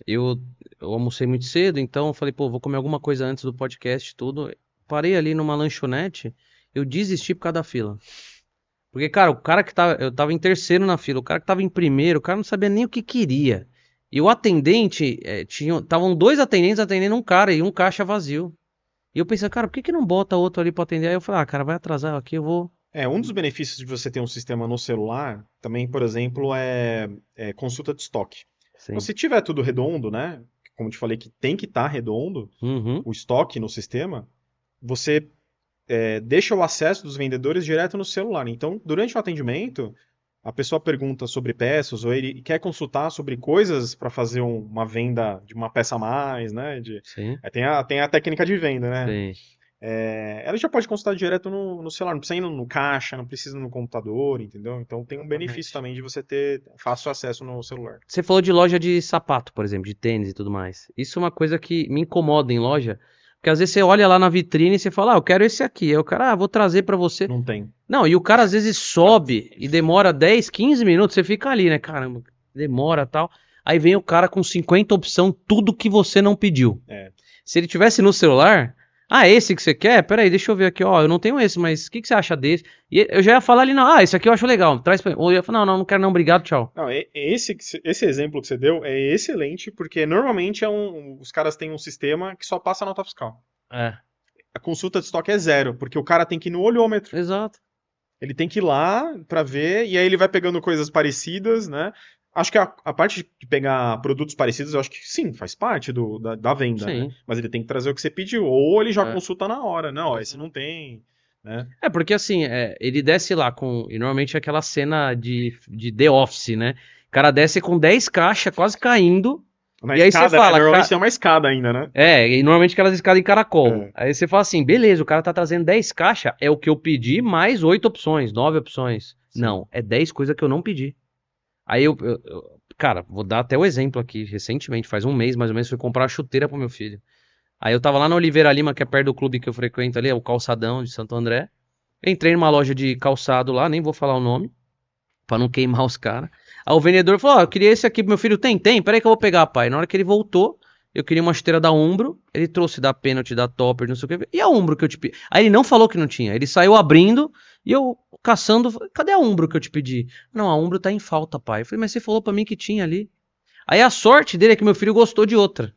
eu, eu almocei muito cedo, então eu falei, pô, vou comer alguma coisa antes do podcast e tudo. Parei ali numa lanchonete, eu desisti por causa da fila. Porque, cara, o cara que tava, eu tava em terceiro na fila, o cara que tava em primeiro, o cara não sabia nem o que queria. E o atendente, estavam dois atendentes atendendo um cara e um caixa vazio. E eu pensei, cara, por que que não bota outro ali pra atender? Aí eu falei, cara, vai atrasar aqui, eu vou. Um dos benefícios de você ter um sistema no celular, também, por exemplo, é consulta de estoque. Então, Sim. se tiver tudo redondo, né? Como eu te falei que tem que estar redondo, Uhum. o estoque no sistema, você deixa o acesso dos vendedores direto no celular. Então, durante o atendimento, a pessoa pergunta sobre peças ou ele quer consultar sobre coisas para fazer uma venda de uma peça a mais, né? Sim. Aí tem a técnica de venda, né? Sim. Ela já pode consultar direto no celular, não precisa ir no caixa, não precisa ir no computador, entendeu? Então tem um benefício Exatamente. também de você ter fácil acesso no celular. Você falou de loja de sapato, por exemplo, de tênis e tudo mais. Isso é uma coisa que me incomoda em loja, porque às vezes você olha lá na vitrine e você fala, eu quero esse aqui. Aí o cara, vou trazer pra você. Não tem. Não, e o cara às vezes sobe e demora 10, 15 minutos, você fica ali, né? Caramba, demora tal. Aí vem o cara com 50 opção, tudo que você não pediu. É. Se ele tivesse no celular, Ah, esse que você quer? Peraí, deixa eu ver aqui, ó, eu não tenho esse, mas o que você acha desse? E eu já ia falar ali, não, esse aqui eu acho legal, traz pra mim. Ou eu ia falar, não, não quero não, obrigado, tchau. Não, esse exemplo que você deu é excelente, porque normalmente os caras têm um sistema que só passa nota fiscal. É, A consulta de estoque é zero, porque o cara tem que ir no olhômetro. exato. Ele tem que ir lá pra ver, e aí ele vai pegando coisas parecidas, né? Acho que a parte de pegar produtos parecidos, eu acho que sim, faz parte da venda, né? Sim. Mas ele tem que trazer o que você pediu, ou ele já É. consulta na hora. Não, ó, esse não tem, né? É, porque assim, ele desce lá com. E normalmente é aquela cena de The Office, né? O cara desce com 10 caixas, quase caindo. Na E aí você escada, né? fala, Normalmente tem uma escada ainda, né? e normalmente aquelas escadas em caracol. É. Aí você fala assim, beleza, o cara tá trazendo 10 caixas, é o que eu pedi, mais 8 opções, 9 opções. Sim. Não, é 10 coisas que eu não pedi. Aí cara, vou dar até o exemplo aqui. Recentemente, faz um mês mais ou menos, fui comprar uma chuteira pro meu filho. Aí eu tava lá na Oliveira Lima, que é perto do clube que eu frequento ali, é o Calçadão de Santo André. Entrei numa loja de calçado lá, nem vou falar o nome, pra não queimar os caras. Aí o vendedor falou, ó, eu queria esse aqui pro meu filho. Tem, peraí que eu vou pegar, pai. Na hora que ele voltou, eu queria uma chuteira da Umbro, ele trouxe da Penalty, da Topper, não sei o que. E a Umbro que eu te pedi? Aí ele não falou que não tinha, ele saiu abrindo e eu caçando, cadê a Umbro que eu te pedi? Não, a Umbro tá em falta, pai. Eu falei, mas você falou pra mim que tinha ali. Aí a sorte dele é que meu filho gostou de outra.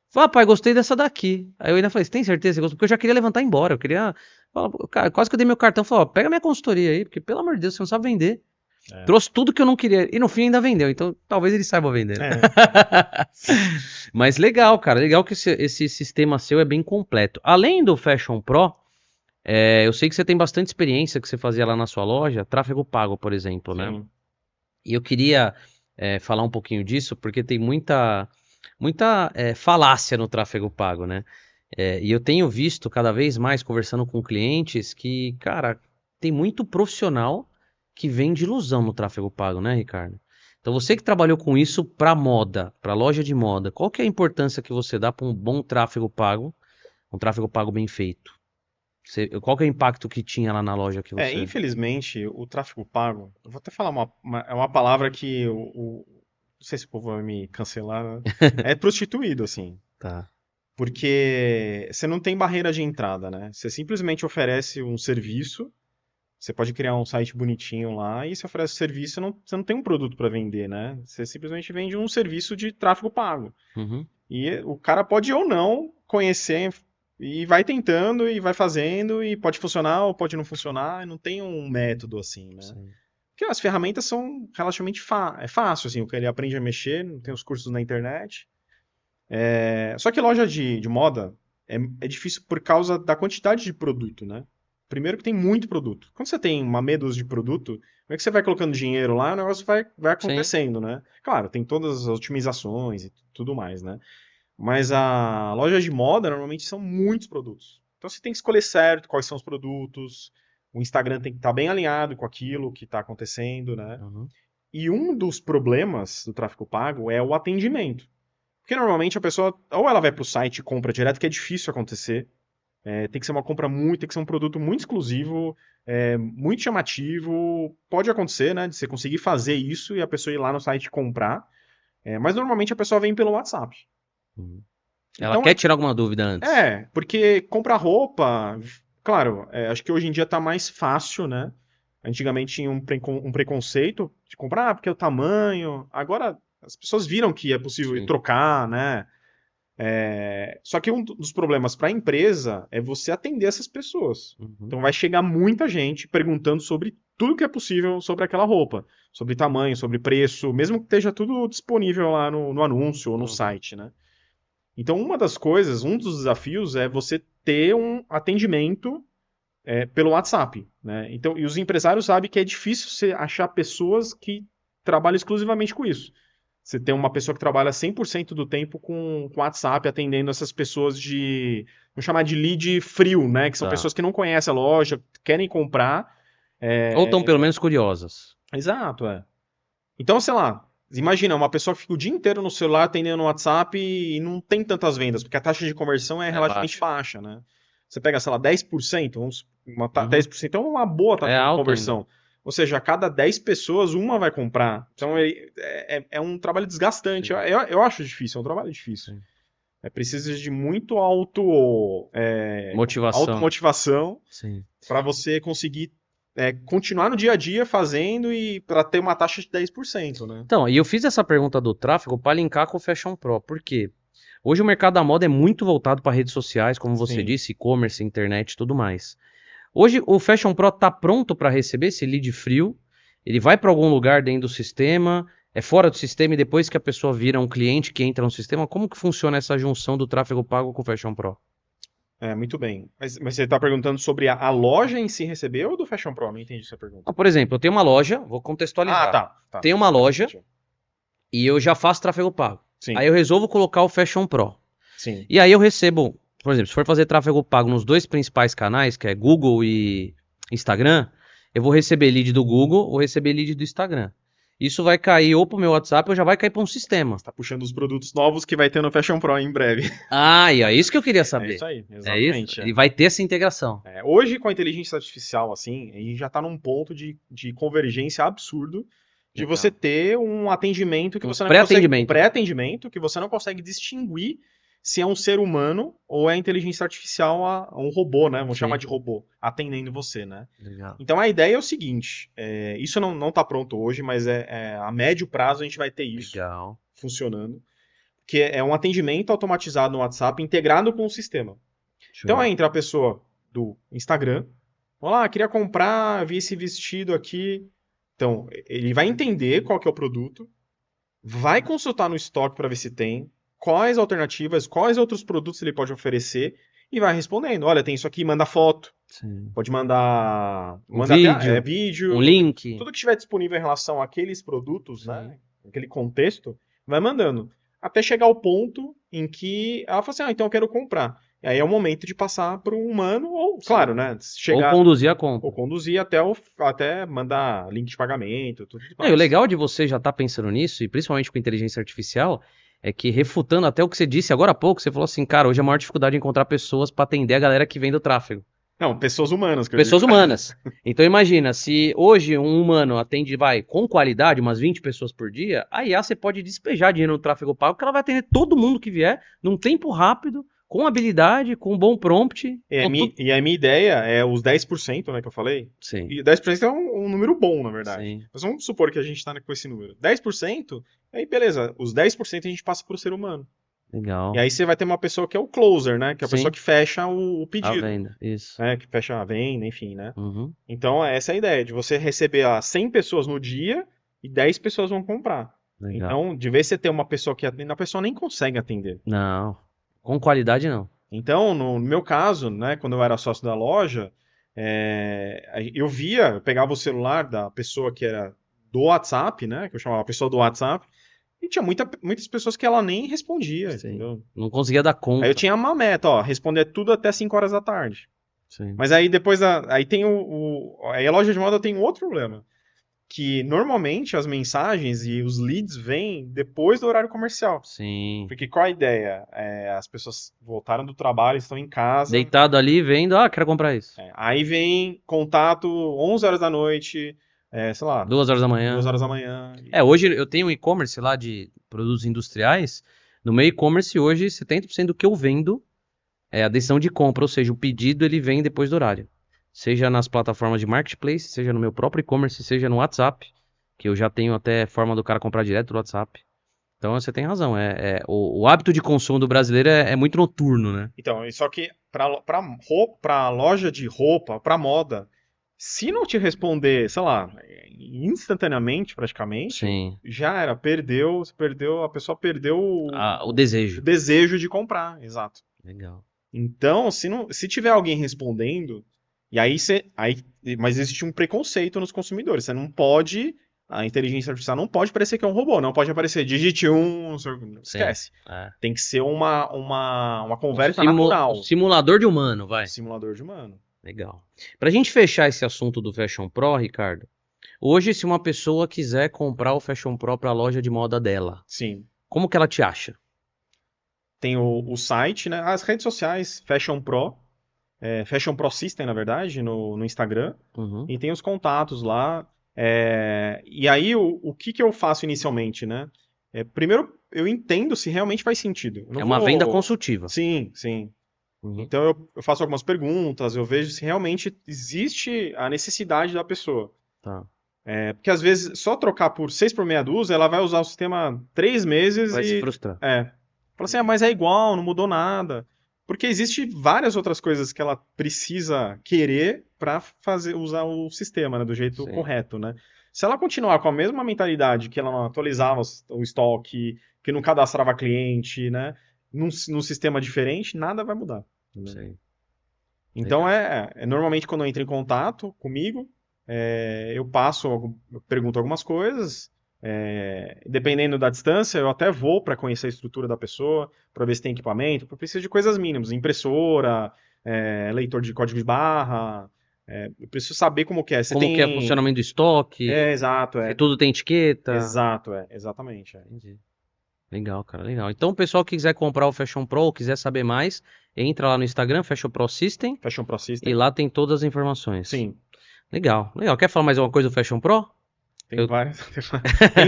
Falei, pai, gostei dessa daqui. Aí eu ainda falei, você tem certeza que você gostou? Porque eu já queria levantar e ir embora. Eu queria. Cara, quase que eu dei meu cartão e falei, ó, pega minha consultoria aí, porque pelo amor de Deus, você não sabe vender. É. Trouxe tudo que eu não queria. E no fim ainda vendeu. Então talvez ele saiba vender, né? É. Mas legal, cara. Legal que esse sistema seu é bem completo. Além do Fashion Pro, eu sei que você tem bastante experiência que você fazia lá na sua loja, tráfego pago, por exemplo, né? Sim. E eu queria falar um pouquinho disso, porque tem muita falácia no tráfego pago, né? E eu tenho visto cada vez mais conversando com clientes que, cara, tem muito profissional que vende ilusão no tráfego pago, né, Ricardo? Então você que trabalhou com isso para moda, para loja de moda, qual que é a importância que você dá para um bom tráfego pago, um tráfego pago bem feito? Qual que é o impacto que tinha lá na loja que você... Infelizmente, o tráfego pago, eu vou até falar é uma palavra que não sei se o povo vai me cancelar, né? É prostituído, assim. Tá. Porque você não tem barreira de entrada, né? Você simplesmente oferece um serviço, você pode criar um site bonitinho lá e você oferece o serviço, você não tem um produto para vender, né? Você simplesmente vende um serviço de tráfego pago. Uhum. E o cara pode ou não conhecer e vai tentando e vai fazendo e pode funcionar ou pode não funcionar, e não tem um método assim, né? Sim. Porque as ferramentas são relativamente é fácil assim, o que ele aprende a mexer, tem os cursos na internet. Só que loja de moda é difícil por causa da quantidade de produto, né? Primeiro que tem muito produto. Quando você tem uma meia dúzia de produto, como é que você vai colocando dinheiro lá, o negócio vai Sim. acontecendo, né? Claro, tem todas as otimizações e tudo mais, né? Mas a loja de moda normalmente são muitos produtos. Então você tem que escolher certo quais são os produtos. O Instagram tem que estar bem alinhado com aquilo que está acontecendo, né? Uhum. E um dos problemas do tráfego pago é o atendimento. Porque normalmente a pessoa, ou ela vai para o site e compra direto, que é difícil acontecer. Tem que ser uma compra tem que ser um produto muito exclusivo, muito chamativo. Pode acontecer, né? De você conseguir fazer isso e a pessoa ir lá no site e comprar. Mas normalmente a pessoa vem pelo WhatsApp. Uhum. Ela Então, quer tirar alguma dúvida antes. porque comprar roupa, claro, acho que hoje em dia tá mais fácil, né? Antigamente tinha um preconceito de comprar, porque é o tamanho. Agora as pessoas viram que é possível Sim. trocar, né? Só que um dos problemas para a empresa é você atender essas pessoas. Uhum. Então vai chegar muita gente perguntando sobre tudo que é possível sobre aquela roupa, sobre tamanho, sobre preço, mesmo que esteja tudo disponível lá no anúncio ou no Uhum. site, né? Então, um dos desafios é você ter um atendimento pelo WhatsApp, né? Então, e os empresários sabem que é difícil você achar pessoas que trabalham exclusivamente com isso. Você tem uma pessoa que trabalha 100% do tempo com WhatsApp atendendo essas pessoas vamos chamar de lead frio, né? Que são Tá. pessoas que não conhecem a loja, querem comprar. Ou estão pelo menos curiosas. Exato, é. Então, sei lá, imagina uma pessoa que fica o dia inteiro no celular atendendo no WhatsApp e não tem tantas vendas, porque a taxa de conversão é É relativamente baixo. baixa, né? Você pega, sei lá, 10%, Uhum. 10% é uma boa É taxa de alto ainda. conversão. Ou seja, a cada 10 pessoas, uma vai comprar. Então é um trabalho desgastante. Sim. Eu acho difícil, é um trabalho difícil. Sim. precisa de muito Motivação. automotivação Sim. para você conseguir continuar no dia a dia fazendo e para ter uma taxa de 10%, né? Então, e eu fiz essa pergunta do tráfego para linkar com o Fashion Pro. Por quê? Hoje o mercado da moda é muito voltado para redes sociais, como você Sim. disse, e-commerce, internet e tudo mais. Hoje o Fashion Pro está pronto para receber esse lead frio, ele vai para algum lugar dentro do sistema, é fora do sistema e depois que a pessoa vira um cliente que entra no sistema, como que funciona essa junção do tráfego pago com o Fashion Pro? Muito bem. Mas você está perguntando sobre a loja em si receber ou do Fashion Pro? Não entendi essa pergunta. Por exemplo, eu tenho uma loja, vou contextualizar. Tá. Tenho uma loja e eu já faço tráfego pago. Sim. Aí eu resolvo colocar o Fashion Pro. Sim. E aí eu recebo, por exemplo, se for fazer tráfego pago nos dois principais canais, que é Google e Instagram, eu vou receber lead do Google ou receber lead do Instagram. Isso vai cair ou pro meu WhatsApp ou já vai cair para um sistema. Está puxando os produtos novos que vai ter no Fashion Pro em breve. E é isso que eu queria saber. É isso aí, É exatamente. isso? E vai ter essa integração. Hoje, com a inteligência artificial, assim, a gente já está num ponto de convergência absurdo de Legal. você ter um atendimento que você não pré-atendimento. consegue... Pré-atendimento, que você não consegue distinguir se é um ser humano ou é inteligência artificial, um robô, né? Vamos Sim. chamar de robô, atendendo você, né? Legal. Então a ideia é o seguinte, isso não está pronto hoje, mas a médio prazo a gente vai ter isso Legal. funcionando, que é um atendimento automatizado no WhatsApp integrado com o sistema. Então aí entra a pessoa do Instagram, olá, queria comprar, vi esse vestido aqui. Então, ele vai entender qual que é o produto, vai consultar no estoque para ver se tem, quais alternativas, quais outros produtos ele pode oferecer e vai respondendo. Olha, tem isso aqui, manda foto, Sim. pode mandar vídeo, vídeo, um link. tudo que estiver disponível em relação àqueles produtos, Sim. né, aquele contexto, vai mandando. Até chegar ao ponto em que ela fala assim, então eu quero comprar. E aí é o momento de passar para um humano, ou, claro, né? Chegar, ou conduzir a compra. ou conduzir até mandar link de pagamento, tudo mais. E o legal de você já estar pensando nisso, e principalmente com inteligência artificial, é que refutando até o que você disse agora há pouco, você falou assim, cara, hoje a maior dificuldade é encontrar pessoas para atender a galera que vem do tráfego. Não, pessoas humanas. Pessoas humanas. Então imagina, se hoje um humano atende, com qualidade, umas 20 pessoas por dia, a IA você pode despejar dinheiro no tráfego pago, porque ela vai atender todo mundo que vier, num tempo rápido, com habilidade, com bom prompt. E a minha ideia é os 10%, né, que eu falei. Sim. E 10% é um número bom, na verdade. Sim. Mas vamos supor que a gente está com esse número. 10%, aí beleza, os 10% a gente passa para o ser humano. Legal. E aí você vai ter uma pessoa que é o closer, né? Que é a Sim. pessoa que fecha o pedido. A venda, isso. Que fecha a venda, enfim, né? Uhum. Então essa é a ideia, de você receber 100 pessoas no dia e 10 pessoas vão comprar. Legal. Então, de vez você ter uma pessoa que atende, a pessoa nem consegue atender. Não, com qualidade não. Então, no meu caso, né, quando eu era sócio da loja, eu pegava o celular da pessoa que era do WhatsApp, né, que eu chamava a pessoa do WhatsApp, e tinha muitas pessoas que ela nem respondia, Sim. entendeu? Não conseguia dar conta. Aí eu tinha uma meta, responder tudo até 5 horas da tarde. Sim. Mas aí depois, aí tem aí a loja de moda tem um outro problema, que normalmente as mensagens e os leads vêm depois do horário comercial. Sim. Porque qual a ideia? As pessoas voltaram do trabalho, estão em casa. Deitado ali, vendo, quero comprar isso. Aí vem contato 11 horas da noite, sei lá. 2 horas da manhã. 2 horas da manhã. Hoje eu tenho um e-commerce lá de produtos industriais. No meu e-commerce hoje, 70% do que eu vendo é a decisão de compra, ou seja, o pedido ele vem depois do horário. Seja nas plataformas de marketplace, seja no meu próprio e-commerce, seja no WhatsApp, que eu já tenho até forma do cara comprar direto do WhatsApp. Então você tem razão, o hábito de consumo do brasileiro é muito noturno, né? Então, só que pra loja de roupa, pra moda, se não te responder, sei lá, instantaneamente praticamente, Sim. já era, a pessoa perdeu o desejo. O desejo de comprar, exato. Legal. Então, se tiver alguém respondendo, e aí mas existe um preconceito nos consumidores. Você não pode, a inteligência artificial não pode parecer que é um robô, não pode aparecer digite esquece. Tem que ser uma conversa natural. Um simulador de humano, vai. Simulador de humano. Legal. Pra gente fechar esse assunto do Fashion Pro, Ricardo, hoje se uma pessoa quiser comprar o Fashion Pro pra loja de moda dela, sim, como que ela te acha? Tem o site, né? As redes sociais, Fashion Pro, Fashion Pro System, na verdade, no Instagram. Uhum. E tem os contatos lá. E aí, o que eu faço inicialmente, né? Primeiro, eu entendo se realmente faz sentido. Eu não É uma vou- venda consultiva. Sim, sim. Uhum. Então eu faço algumas perguntas, eu vejo se realmente existe a necessidade da pessoa. Tá. Porque às vezes só trocar por 6 por meia dúzia, ela vai usar o sistema 3 meses Vai se e. frustrar. Fala assim, mas é igual, não mudou nada. Porque existe várias outras coisas que ela precisa querer para usar o sistema, né, do jeito Sim. correto, né? Se ela continuar com a mesma mentalidade que ela não atualizava o estoque, que não cadastrava cliente, né, num sistema diferente, nada vai mudar. Sim. Então Legal. normalmente quando eu entro em contato comigo, eu eu pergunto algumas coisas, dependendo da distância, eu até vou para conhecer a estrutura da pessoa, para ver se tem equipamento, eu preciso de coisas mínimas, impressora, leitor de código de barra, eu preciso saber como que é. Você Como que é o tem... funcionamento do estoque? Exato, Se tudo tem etiqueta? Exato, exatamente. Entendi. Legal, cara, legal. Então, o pessoal que quiser comprar o Fashion Pro ou quiser saber mais, entra lá no Instagram, Fashion Pro System, Fashion Pro e System. lá tem todas as informações. Sim, Legal, legal. Quer falar mais alguma coisa do Fashion Pro? tem Eu- várias. Tem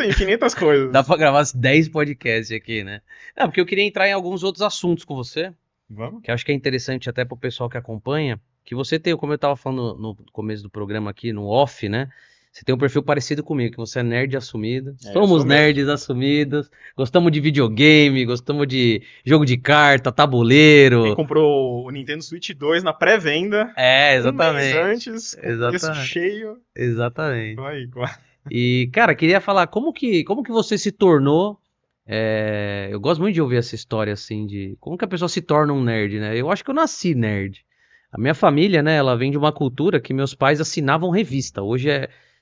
infinitas coisas. Dá pra gravar 10 podcasts aqui, né? Não, porque eu queria entrar em alguns outros assuntos com você, Vamos? que eu acho que é interessante até pro pessoal que acompanha, que você tem, como eu tava falando no começo do programa aqui, no off, né? Você tem um perfil parecido comigo, que você é nerd assumido. Eu Somos sou mesmo. nerds assumidos. Gostamos de videogame, gostamos de jogo de carta, tabuleiro. Quem comprou o Nintendo Switch 2 na pré-venda, É, um mês exatamente. antes, com preço Exatamente. cheio. Exatamente. Tô aí, E, cara, queria falar, como que você se tornou. Eu gosto muito de ouvir essa história assim, de como que a pessoa se torna um nerd, né? Eu acho que eu nasci nerd. A minha família, né, ela vem de uma cultura que meus pais assinavam revista. Hoje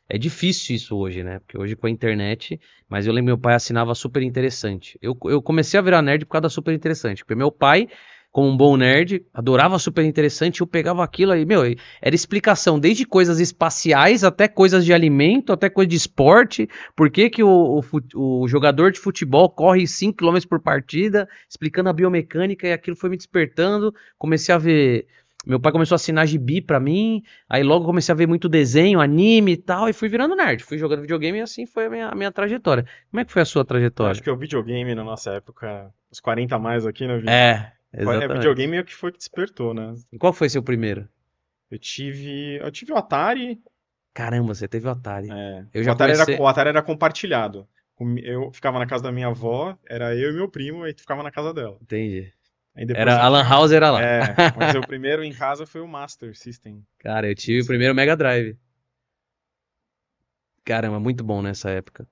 é difícil isso hoje, né? Porque hoje com a internet. Mas eu lembro meu pai assinava Super Interessante. Eu comecei a virar nerd por causa da Super Interessante. Porque meu pai, como um bom nerd, adorava Super Interessante. Eu pegava aquilo aí, meu, era explicação desde coisas espaciais até coisas de alimento, até coisa de esporte. Por que que o jogador de futebol corre 5 km por partida, explicando a biomecânica, e aquilo foi me despertando. Comecei a ver. Meu pai começou a assinar gibi pra mim, aí logo comecei a ver muito desenho, anime e tal, e fui virando nerd. Fui jogando videogame e assim foi a minha trajetória. Como é que foi a sua Eu trajetória? acho que é o videogame na nossa época, os 40 a mais aqui, né, Vitor? Exatamente. Videogame é o que foi que despertou, né? E qual foi seu primeiro? Eu tive o Atari. Caramba, você teve o Atari. Eu O já Atari comecei... o Atari era compartilhado. Eu ficava na casa da minha avó, era eu e meu primo, e ficava na casa dela. Entendi. Aí depois Era a Lan House era lá. mas o primeiro em casa foi o Master System. Cara, eu tive o primeiro Mega Drive. Caramba, muito bom nessa época.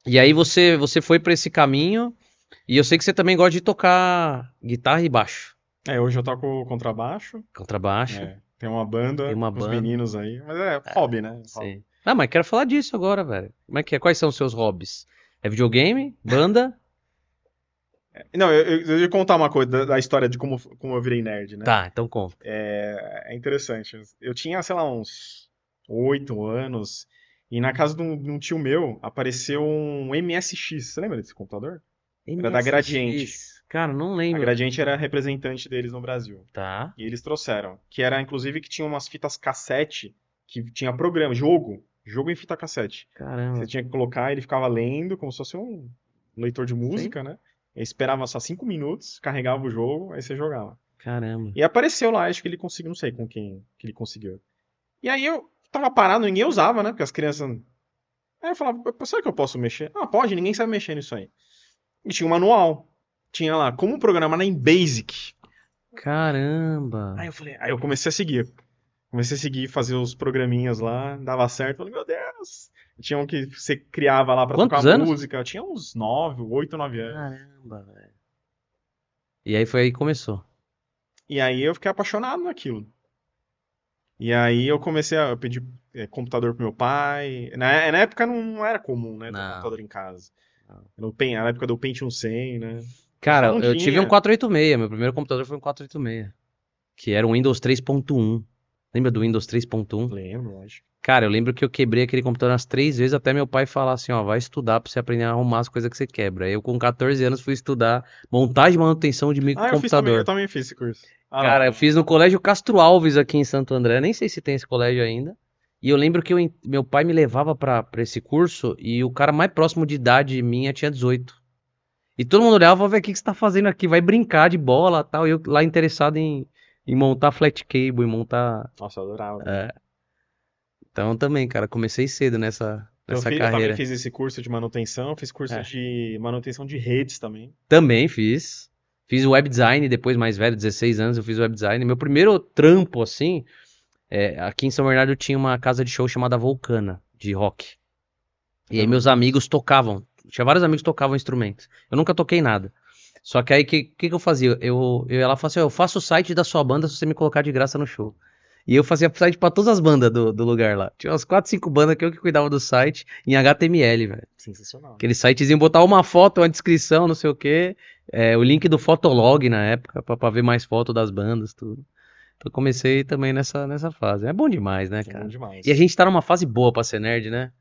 E aí você foi pra esse caminho, e eu sei que você também gosta de tocar guitarra e baixo. Hoje eu toco contrabaixo. Contrabaixo. Tem uma banda Tem uma com os banda. meninos aí. Mas é hobby, né? Sim. Ah, mas quero falar disso agora, velho. Como é que é? Quais são os seus hobbies? É videogame? Banda? Não, eu ia contar uma coisa da história de como eu virei nerd, né? Tá, então conta. É interessante. Eu tinha, sei lá, uns 8 anos. E na casa de um tio meu apareceu um MSX. Você lembra desse computador? Era da Gradiente. Cara, não A lembro. Gradiente era representante deles no Brasil. Tá. E eles trouxeram. Que era, inclusive, que tinha umas fitas cassete que tinha programa, jogo em fita cassete. Caramba. Você tinha que colocar, ele ficava lendo, como se fosse um leitor de música, né? Ele esperava só 5 minutos, carregava o jogo, aí você jogava. Caramba. E apareceu lá, acho que ele conseguiu, não sei com quem que ele conseguiu. E aí eu tava parado, ninguém usava, né? Porque as crianças. Aí eu falava, será que eu posso mexer? Ah, pode, ninguém sabe mexer nisso aí. E tinha um manual. Tinha lá, como programar em Basic. Caramba. Aí eu comecei a seguir. Comecei a seguir, fazer os programinhas lá, dava certo. Falei, meu Deus! Tinha um que você criava lá pra Quantos tocar anos? música. Eu tinha uns 8, 9 anos. Caramba, velho. E aí foi aí que começou. E aí eu fiquei apaixonado naquilo. E aí eu comecei a pedir computador pro meu pai. Na época não era comum, né? Ter Não. computador em casa. Na época do Pentium 100, né? Cara, Não eu tive tinha. um 486. Meu primeiro computador foi um 486. Que era um Windows 3.1. Lembra do Windows 3.1? Lembro, lógico. Cara, eu lembro que eu quebrei aquele computador umas 3 vezes até meu pai falar assim, ó, vai estudar pra você aprender a arrumar as coisas que você quebra. Aí eu com 14 anos fui estudar montagem e manutenção de Eu microcomputador. também fiz esse curso. Cara, eu fiz no Colégio Castro Alves aqui em Santo André, nem sei se tem esse colégio ainda. E eu lembro que meu pai me levava pra esse curso e o cara mais próximo de idade minha tinha 18. E todo mundo olhava, velho, o que que você tá fazendo aqui? Vai brincar de bola e tal. E eu lá interessado em montar flat cable, em montar. Nossa, eu adorava também. Então também, cara, comecei cedo Então, nessa eu também carreira. fiz esse curso de manutenção, fiz curso É. de manutenção de redes também. Também fiz. Fiz web design, depois mais velho, 16 anos, eu fiz web design. Meu primeiro trampo, assim, aqui em São Bernardo eu tinha uma casa de show chamada Vulcana, de rock. E aí meus amigos tocavam. Tinha vários amigos que tocavam instrumentos. Eu nunca toquei nada. Só que aí o que eu fazia? Eu ia lá e falava assim, eu faço o site da sua banda se você me colocar de graça no show. E eu fazia site pra todas as bandas do lugar lá. Tinha umas 4, 5 bandas que eu que cuidava do site em HTML, velho. Sensacional. Aquele sitezinho, botar uma foto, uma descrição, não sei o quê. O link do Fotolog na época, pra ver mais foto das bandas, tudo. Então comecei também nessa fase. É bom demais, né, É bom cara? demais. E a gente tá numa fase boa pra ser nerd, né?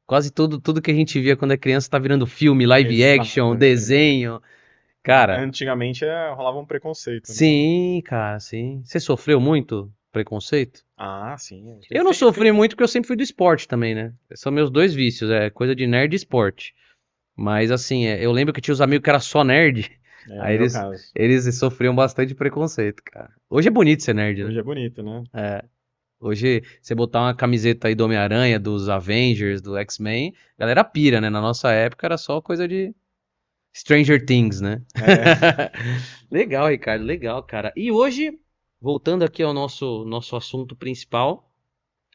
Quase tudo que a gente via quando é criança tá virando filme, live action, Exato. desenho. Cara, Antigamente rolava um preconceito, né? sim, cara, sim. Você sofreu muito preconceito? Ah, sim. Eu não sofri muito porque eu sempre fui do esporte também, né? São meus dois vícios, é coisa de nerd e esporte. Mas assim, eu lembro que tinha os amigos que era só nerd. É o Aí meu eles, caso. eles sofriam bastante preconceito, cara. Hoje é bonito ser nerd, né? Hoje é bonito, né? Hoje, você botar uma camiseta aí do Homem-Aranha, dos Avengers, do X-Men, a galera pira, né? Na nossa época era só coisa de Stranger Things, né? É. Legal, Ricardo, legal, cara. E hoje, voltando aqui ao nosso assunto principal,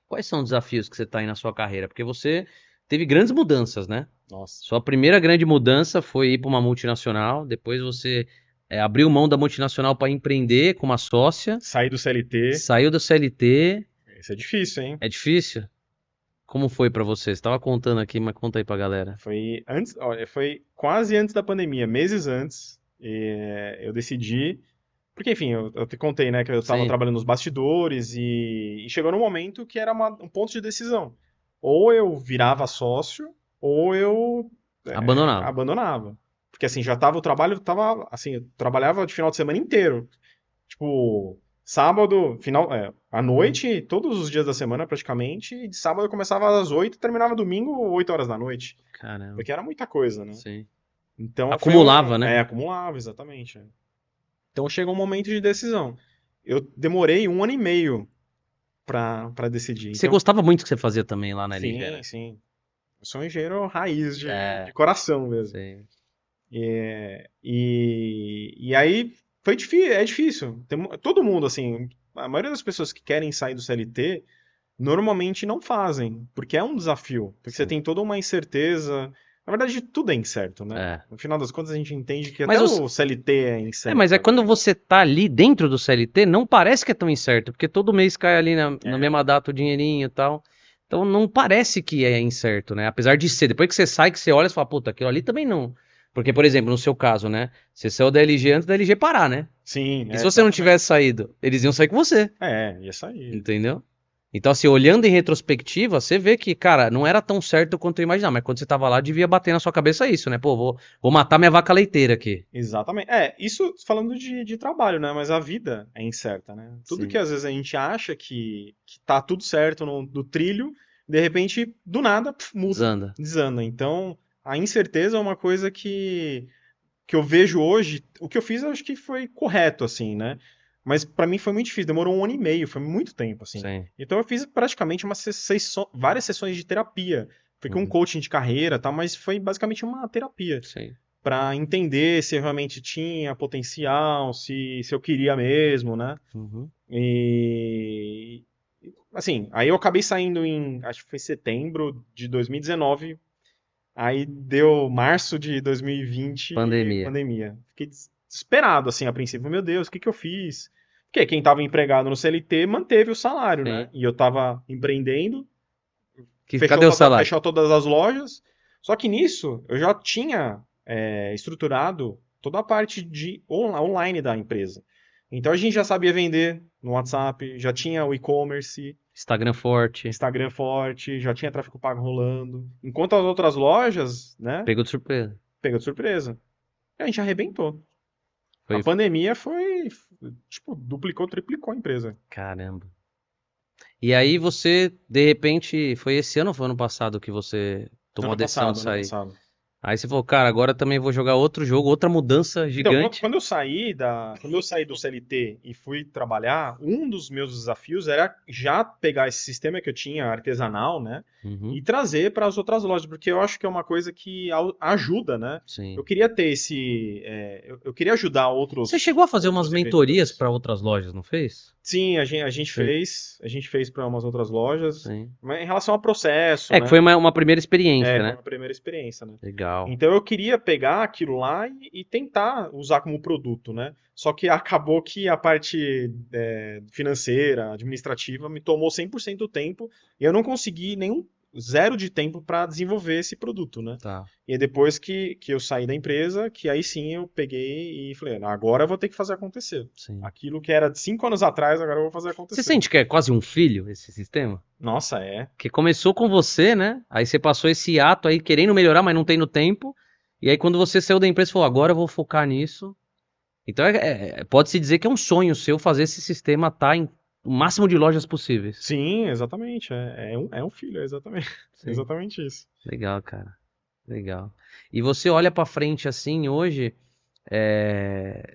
quais são os desafios que você tá aí na sua carreira? Porque você teve grandes mudanças, né? Nossa. Sua primeira grande mudança foi ir para uma multinacional, depois você abriu mão da multinacional para empreender com uma sócia, Sair do CLT. saiu do CLT, Isso é difícil, hein? é difícil? Como foi para você? Você tava contando aqui, mas conta aí pra galera. Foi antes, olha, foi quase antes da pandemia, meses antes. Eu decidi. Porque, enfim, eu te contei, né, que eu estava Sim, trabalhando nos bastidores e chegou num momento que era um ponto de decisão. Ou eu virava sócio, ou eu abandonava. abandonava. Porque, assim, já tava, o trabalho tava, assim, eu trabalhava de final de semana inteiro. Tipo, sábado, à noite, todos os dias da semana praticamente, e de sábado eu começava às 8 e terminava domingo 8 horas da noite. Caramba, Porque era muita coisa, né? sim. Então foi Acumulava, né? acumulava, exatamente. Então chegou um momento de decisão. Eu demorei 1 ano e meio pra decidir. Você Então, gostava muito do que você fazia também lá na LG, sim, né? sim. Eu sou um engenheiro raiz de É, coração mesmo. sim. E aí foi difícil, é difícil. Todo mundo, assim, a maioria das pessoas que querem sair do CLT normalmente não fazem, porque é um desafio. Porque você Sim. tem toda uma incerteza. Na verdade, tudo é incerto, né? É. No final das contas, a gente entende que Mas até os, o CLT é mas incerto. quando você tá ali dentro do CLT, não parece que é tão incerto, porque todo mês cai ali na É, mesma data o dinheirinho e tal. Então não parece que é incerto, né? Apesar de ser. Depois que você sai, que você olha, você fala, puta, aquilo ali também não. Porque, por exemplo, no seu caso, né? Você saiu da LG antes da LG parar, né? sim, E se você não exatamente. tivesse saído, eles iam sair com você, Ia sair. entendeu? Então, assim, olhando em retrospectiva, você vê que, cara, não era tão certo quanto eu imaginava, mas quando você tava lá, devia bater na sua cabeça isso, né? Pô, vou matar minha vaca leiteira aqui. Exatamente. Isso falando de trabalho, né? Mas a vida é incerta, né? Tudo que Sim. às vezes a gente acha que tá tudo certo no trilho, de repente, do nada, muda, Zanda. desanda. Então, a incerteza é uma coisa que eu vejo hoje. O que eu fiz, eu acho que foi correto, assim, né? Mas pra mim foi muito difícil, demorou 1 ano e meio, foi muito tempo, assim. Sim. Então eu fiz praticamente várias sessões de terapia. Fui com um Uhum. coaching de carreira, e tal, mas foi basicamente uma terapia Sim. para entender se eu realmente tinha potencial, se eu queria mesmo, né? Uhum. E assim, aí eu acabei saindo acho que foi setembro de 2019, aí deu março de 2020, Pandemia. pandemia. Fiquei desesperado assim a princípio, meu Deus, o que que eu fiz? Porque quem estava empregado no CLT manteve o salário, né? Sim. E eu estava empreendendo, Cadê o salário? fechou todas as lojas. Só que nisso eu já tinha estruturado toda a parte de online da empresa. Então a gente já sabia vender no WhatsApp, já tinha o e-commerce, Instagram forte. Instagram forte, já tinha tráfego pago rolando. Enquanto as outras lojas, né, Pegou de surpresa. pegou de surpresa. E a gente arrebentou. A Foi. pandemia foi, tipo, duplicou, triplicou a empresa. Caramba. E aí você, de repente, foi esse ano ou foi ano passado que você tomou a decisão de Ano sair? passado. Aí você falou, cara, agora também vou jogar outro jogo, outra mudança Então, gigante. quando eu saí do CLT e fui trabalhar, um dos meus desafios era já pegar esse sistema que eu tinha artesanal, né, Uhum, e trazer para as outras lojas, porque eu acho que é uma coisa que ajuda, né? Eu sim. queria ter eu queria ajudar Você chegou a fazer umas outros mentorias empreendedores. para outras lojas, não fez? Sim, Sim. a gente fez para umas outras lojas, Sim. mas em relação ao processo, É que foi né? uma primeira experiência, Foi né? uma primeira experiência, né? Legal. Então eu queria pegar aquilo lá e tentar usar como produto, né? Só que acabou que a parte financeira, administrativa, me tomou 100% do tempo e eu não consegui nenhum zero de tempo para desenvolver esse produto, né? Tá. E aí depois que eu saí da empresa, que aí sim eu peguei e falei, "Não, agora eu vou ter que fazer acontecer. Sim. Aquilo que era de 5 anos atrás, agora eu vou fazer Você acontecer." sente que é quase um filho esse sistema? Nossa, é. Que começou com você, né? Aí você passou esse ato aí querendo melhorar, mas não tendo tempo. E aí quando você saiu da empresa, você falou, agora eu vou focar nisso. Então pode-se dizer que é um sonho seu fazer esse sistema estar em o máximo de lojas possíveis. Sim, exatamente. É um filho, é exatamente, Sim. exatamente isso. Legal, cara. Legal. E você olha pra frente assim hoje,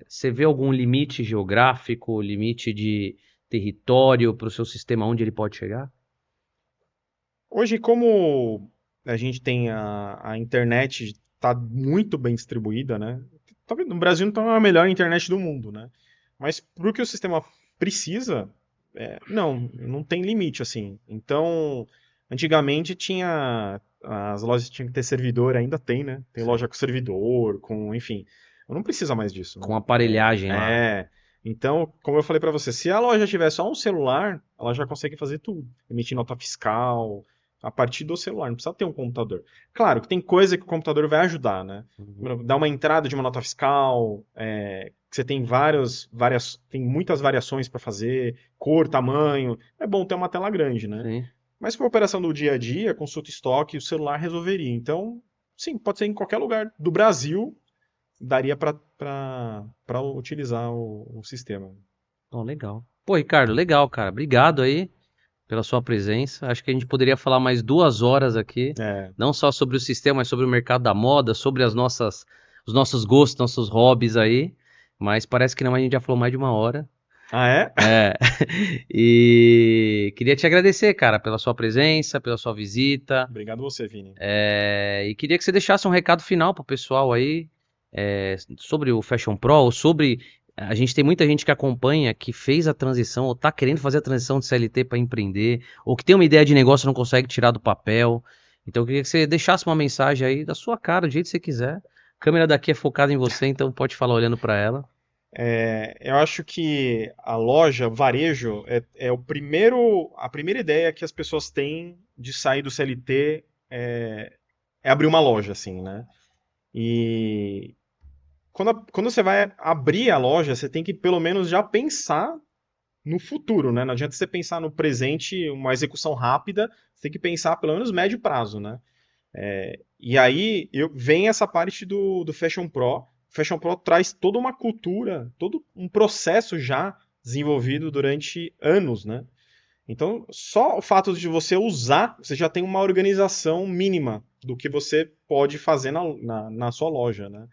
você vê algum limite geográfico, limite de território para o seu sistema onde ele pode chegar? Hoje, como a gente tem a internet está muito bem distribuída, né? Talvez no Brasil não está a melhor internet do mundo, né? Mas pro que o sistema precisa, não tem limite, assim. Então, antigamente as lojas tinham que ter servidor, ainda tem, né? Tem loja Sim. com servidor, enfim. Não precisa mais disso, Com né? aparelhagem lá, né? Então, como eu falei para você, se a loja tiver só um celular, ela já consegue fazer tudo. Emitir nota fiscal, a partir do celular, não precisa ter um computador. Claro que tem coisa que o computador vai ajudar, né? Uhum. Dar uma entrada de uma nota fiscal, que você tem tem muitas variações para fazer, cor, tamanho. É bom ter uma tela grande, né? Sim. Mas para operação do dia a dia, consulta estoque, o celular resolveria. Então, sim, pode ser em qualquer lugar do Brasil, daria para utilizar o sistema. Oh, legal. Pô, Ricardo, legal, cara. Obrigado aí pela sua presença. Acho que a gente poderia falar mais 2 horas aqui, É. não só sobre o sistema, mas sobre o mercado da moda, sobre os nossos gostos, nossos hobbies aí. Mas parece que não, a gente já falou mais de 1 hora. Ah, é? É. E queria te agradecer, cara, pela sua presença, pela sua visita. Obrigado você, Vini. E queria que você deixasse um recado final pro pessoal aí, sobre o Fashion Pro, ou sobre. A gente tem muita gente que acompanha, que fez a transição, ou tá querendo fazer a transição de CLT para empreender, ou que tem uma ideia de negócio e não consegue tirar do papel. Então eu queria que você deixasse uma mensagem aí da sua cara, do jeito que você quiser. A câmera daqui é focada em você, então pode falar olhando para ela. Eu acho que a loja, o varejo, a primeira ideia que as pessoas têm de sair do CLT é abrir uma loja, assim, né? E quando você vai abrir a loja, você tem que pelo menos já pensar no futuro, né? Não adianta você pensar no presente, uma execução rápida, você tem que pensar pelo menos médio prazo, né? E aí vem essa parte do Fashion Pro. O Fashion Pro traz toda uma cultura, todo um processo já desenvolvido durante anos, né? Então, só o fato de você usar, você já tem uma organização mínima do que você pode fazer na sua loja, né?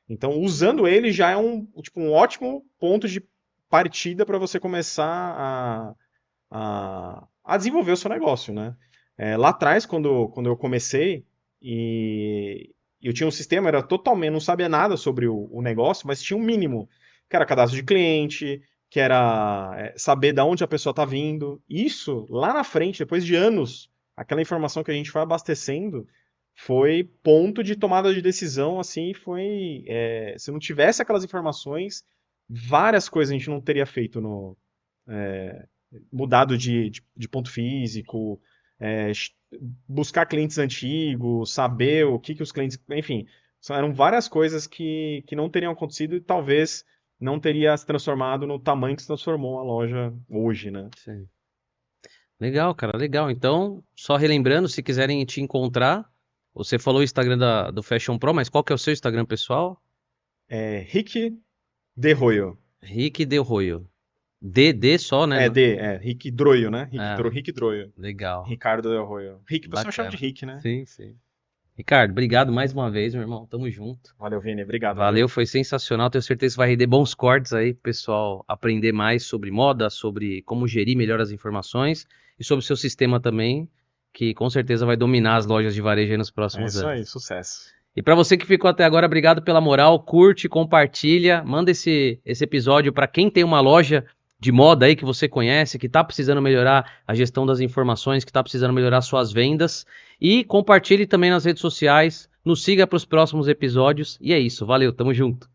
Então, usando ele já é um ótimo ponto de partida para você começar a desenvolver o seu negócio, né? Lá atrás, quando eu comecei, e eu tinha um sistema, era totalmente, não sabia nada sobre o negócio, mas tinha um mínimo, que era cadastro de cliente, que era saber de onde a pessoa está vindo. Isso, lá na frente, depois de anos, aquela informação que a gente foi abastecendo, foi ponto de tomada de decisão, assim, se não tivesse aquelas informações, várias coisas a gente não teria feito mudado de ponto físico, é, buscar clientes antigos, saber o que os clientes. Enfim, eram várias coisas que não teriam acontecido e talvez não teria se transformado no tamanho que se transformou a loja hoje, né? Sim. Legal, cara, legal. Então, só relembrando, se quiserem te encontrar, você falou o Instagram do Fashion Pro, mas qual que é o seu Instagram pessoal? Rick De Royo. Rick Del Royo. D só, né? Rick Droio, né? Ah, Rick Droio. legal. Ricardo Del Royo. Rick, o pessoal chama de Bacana. Rick, né? Sim, sim. Ricardo, obrigado mais uma vez, meu irmão. Tamo junto. Valeu, Vini. Obrigado. Valeu, foi sensacional. Tenho certeza que vai render bons cortes aí pro pessoal aprender mais sobre moda, sobre como gerir melhor as informações e sobre o seu sistema também, que com certeza vai dominar as lojas de varejo aí nos É próximos isso anos. aí, sucesso. E para você que ficou até agora, obrigado pela moral. Curte, compartilha, manda esse episódio para quem tem uma loja de moda aí que você conhece, que está precisando melhorar a gestão das informações, que está precisando melhorar suas vendas. E compartilhe também nas redes sociais. Nos siga para os próximos episódios. E é isso. Valeu, tamo junto.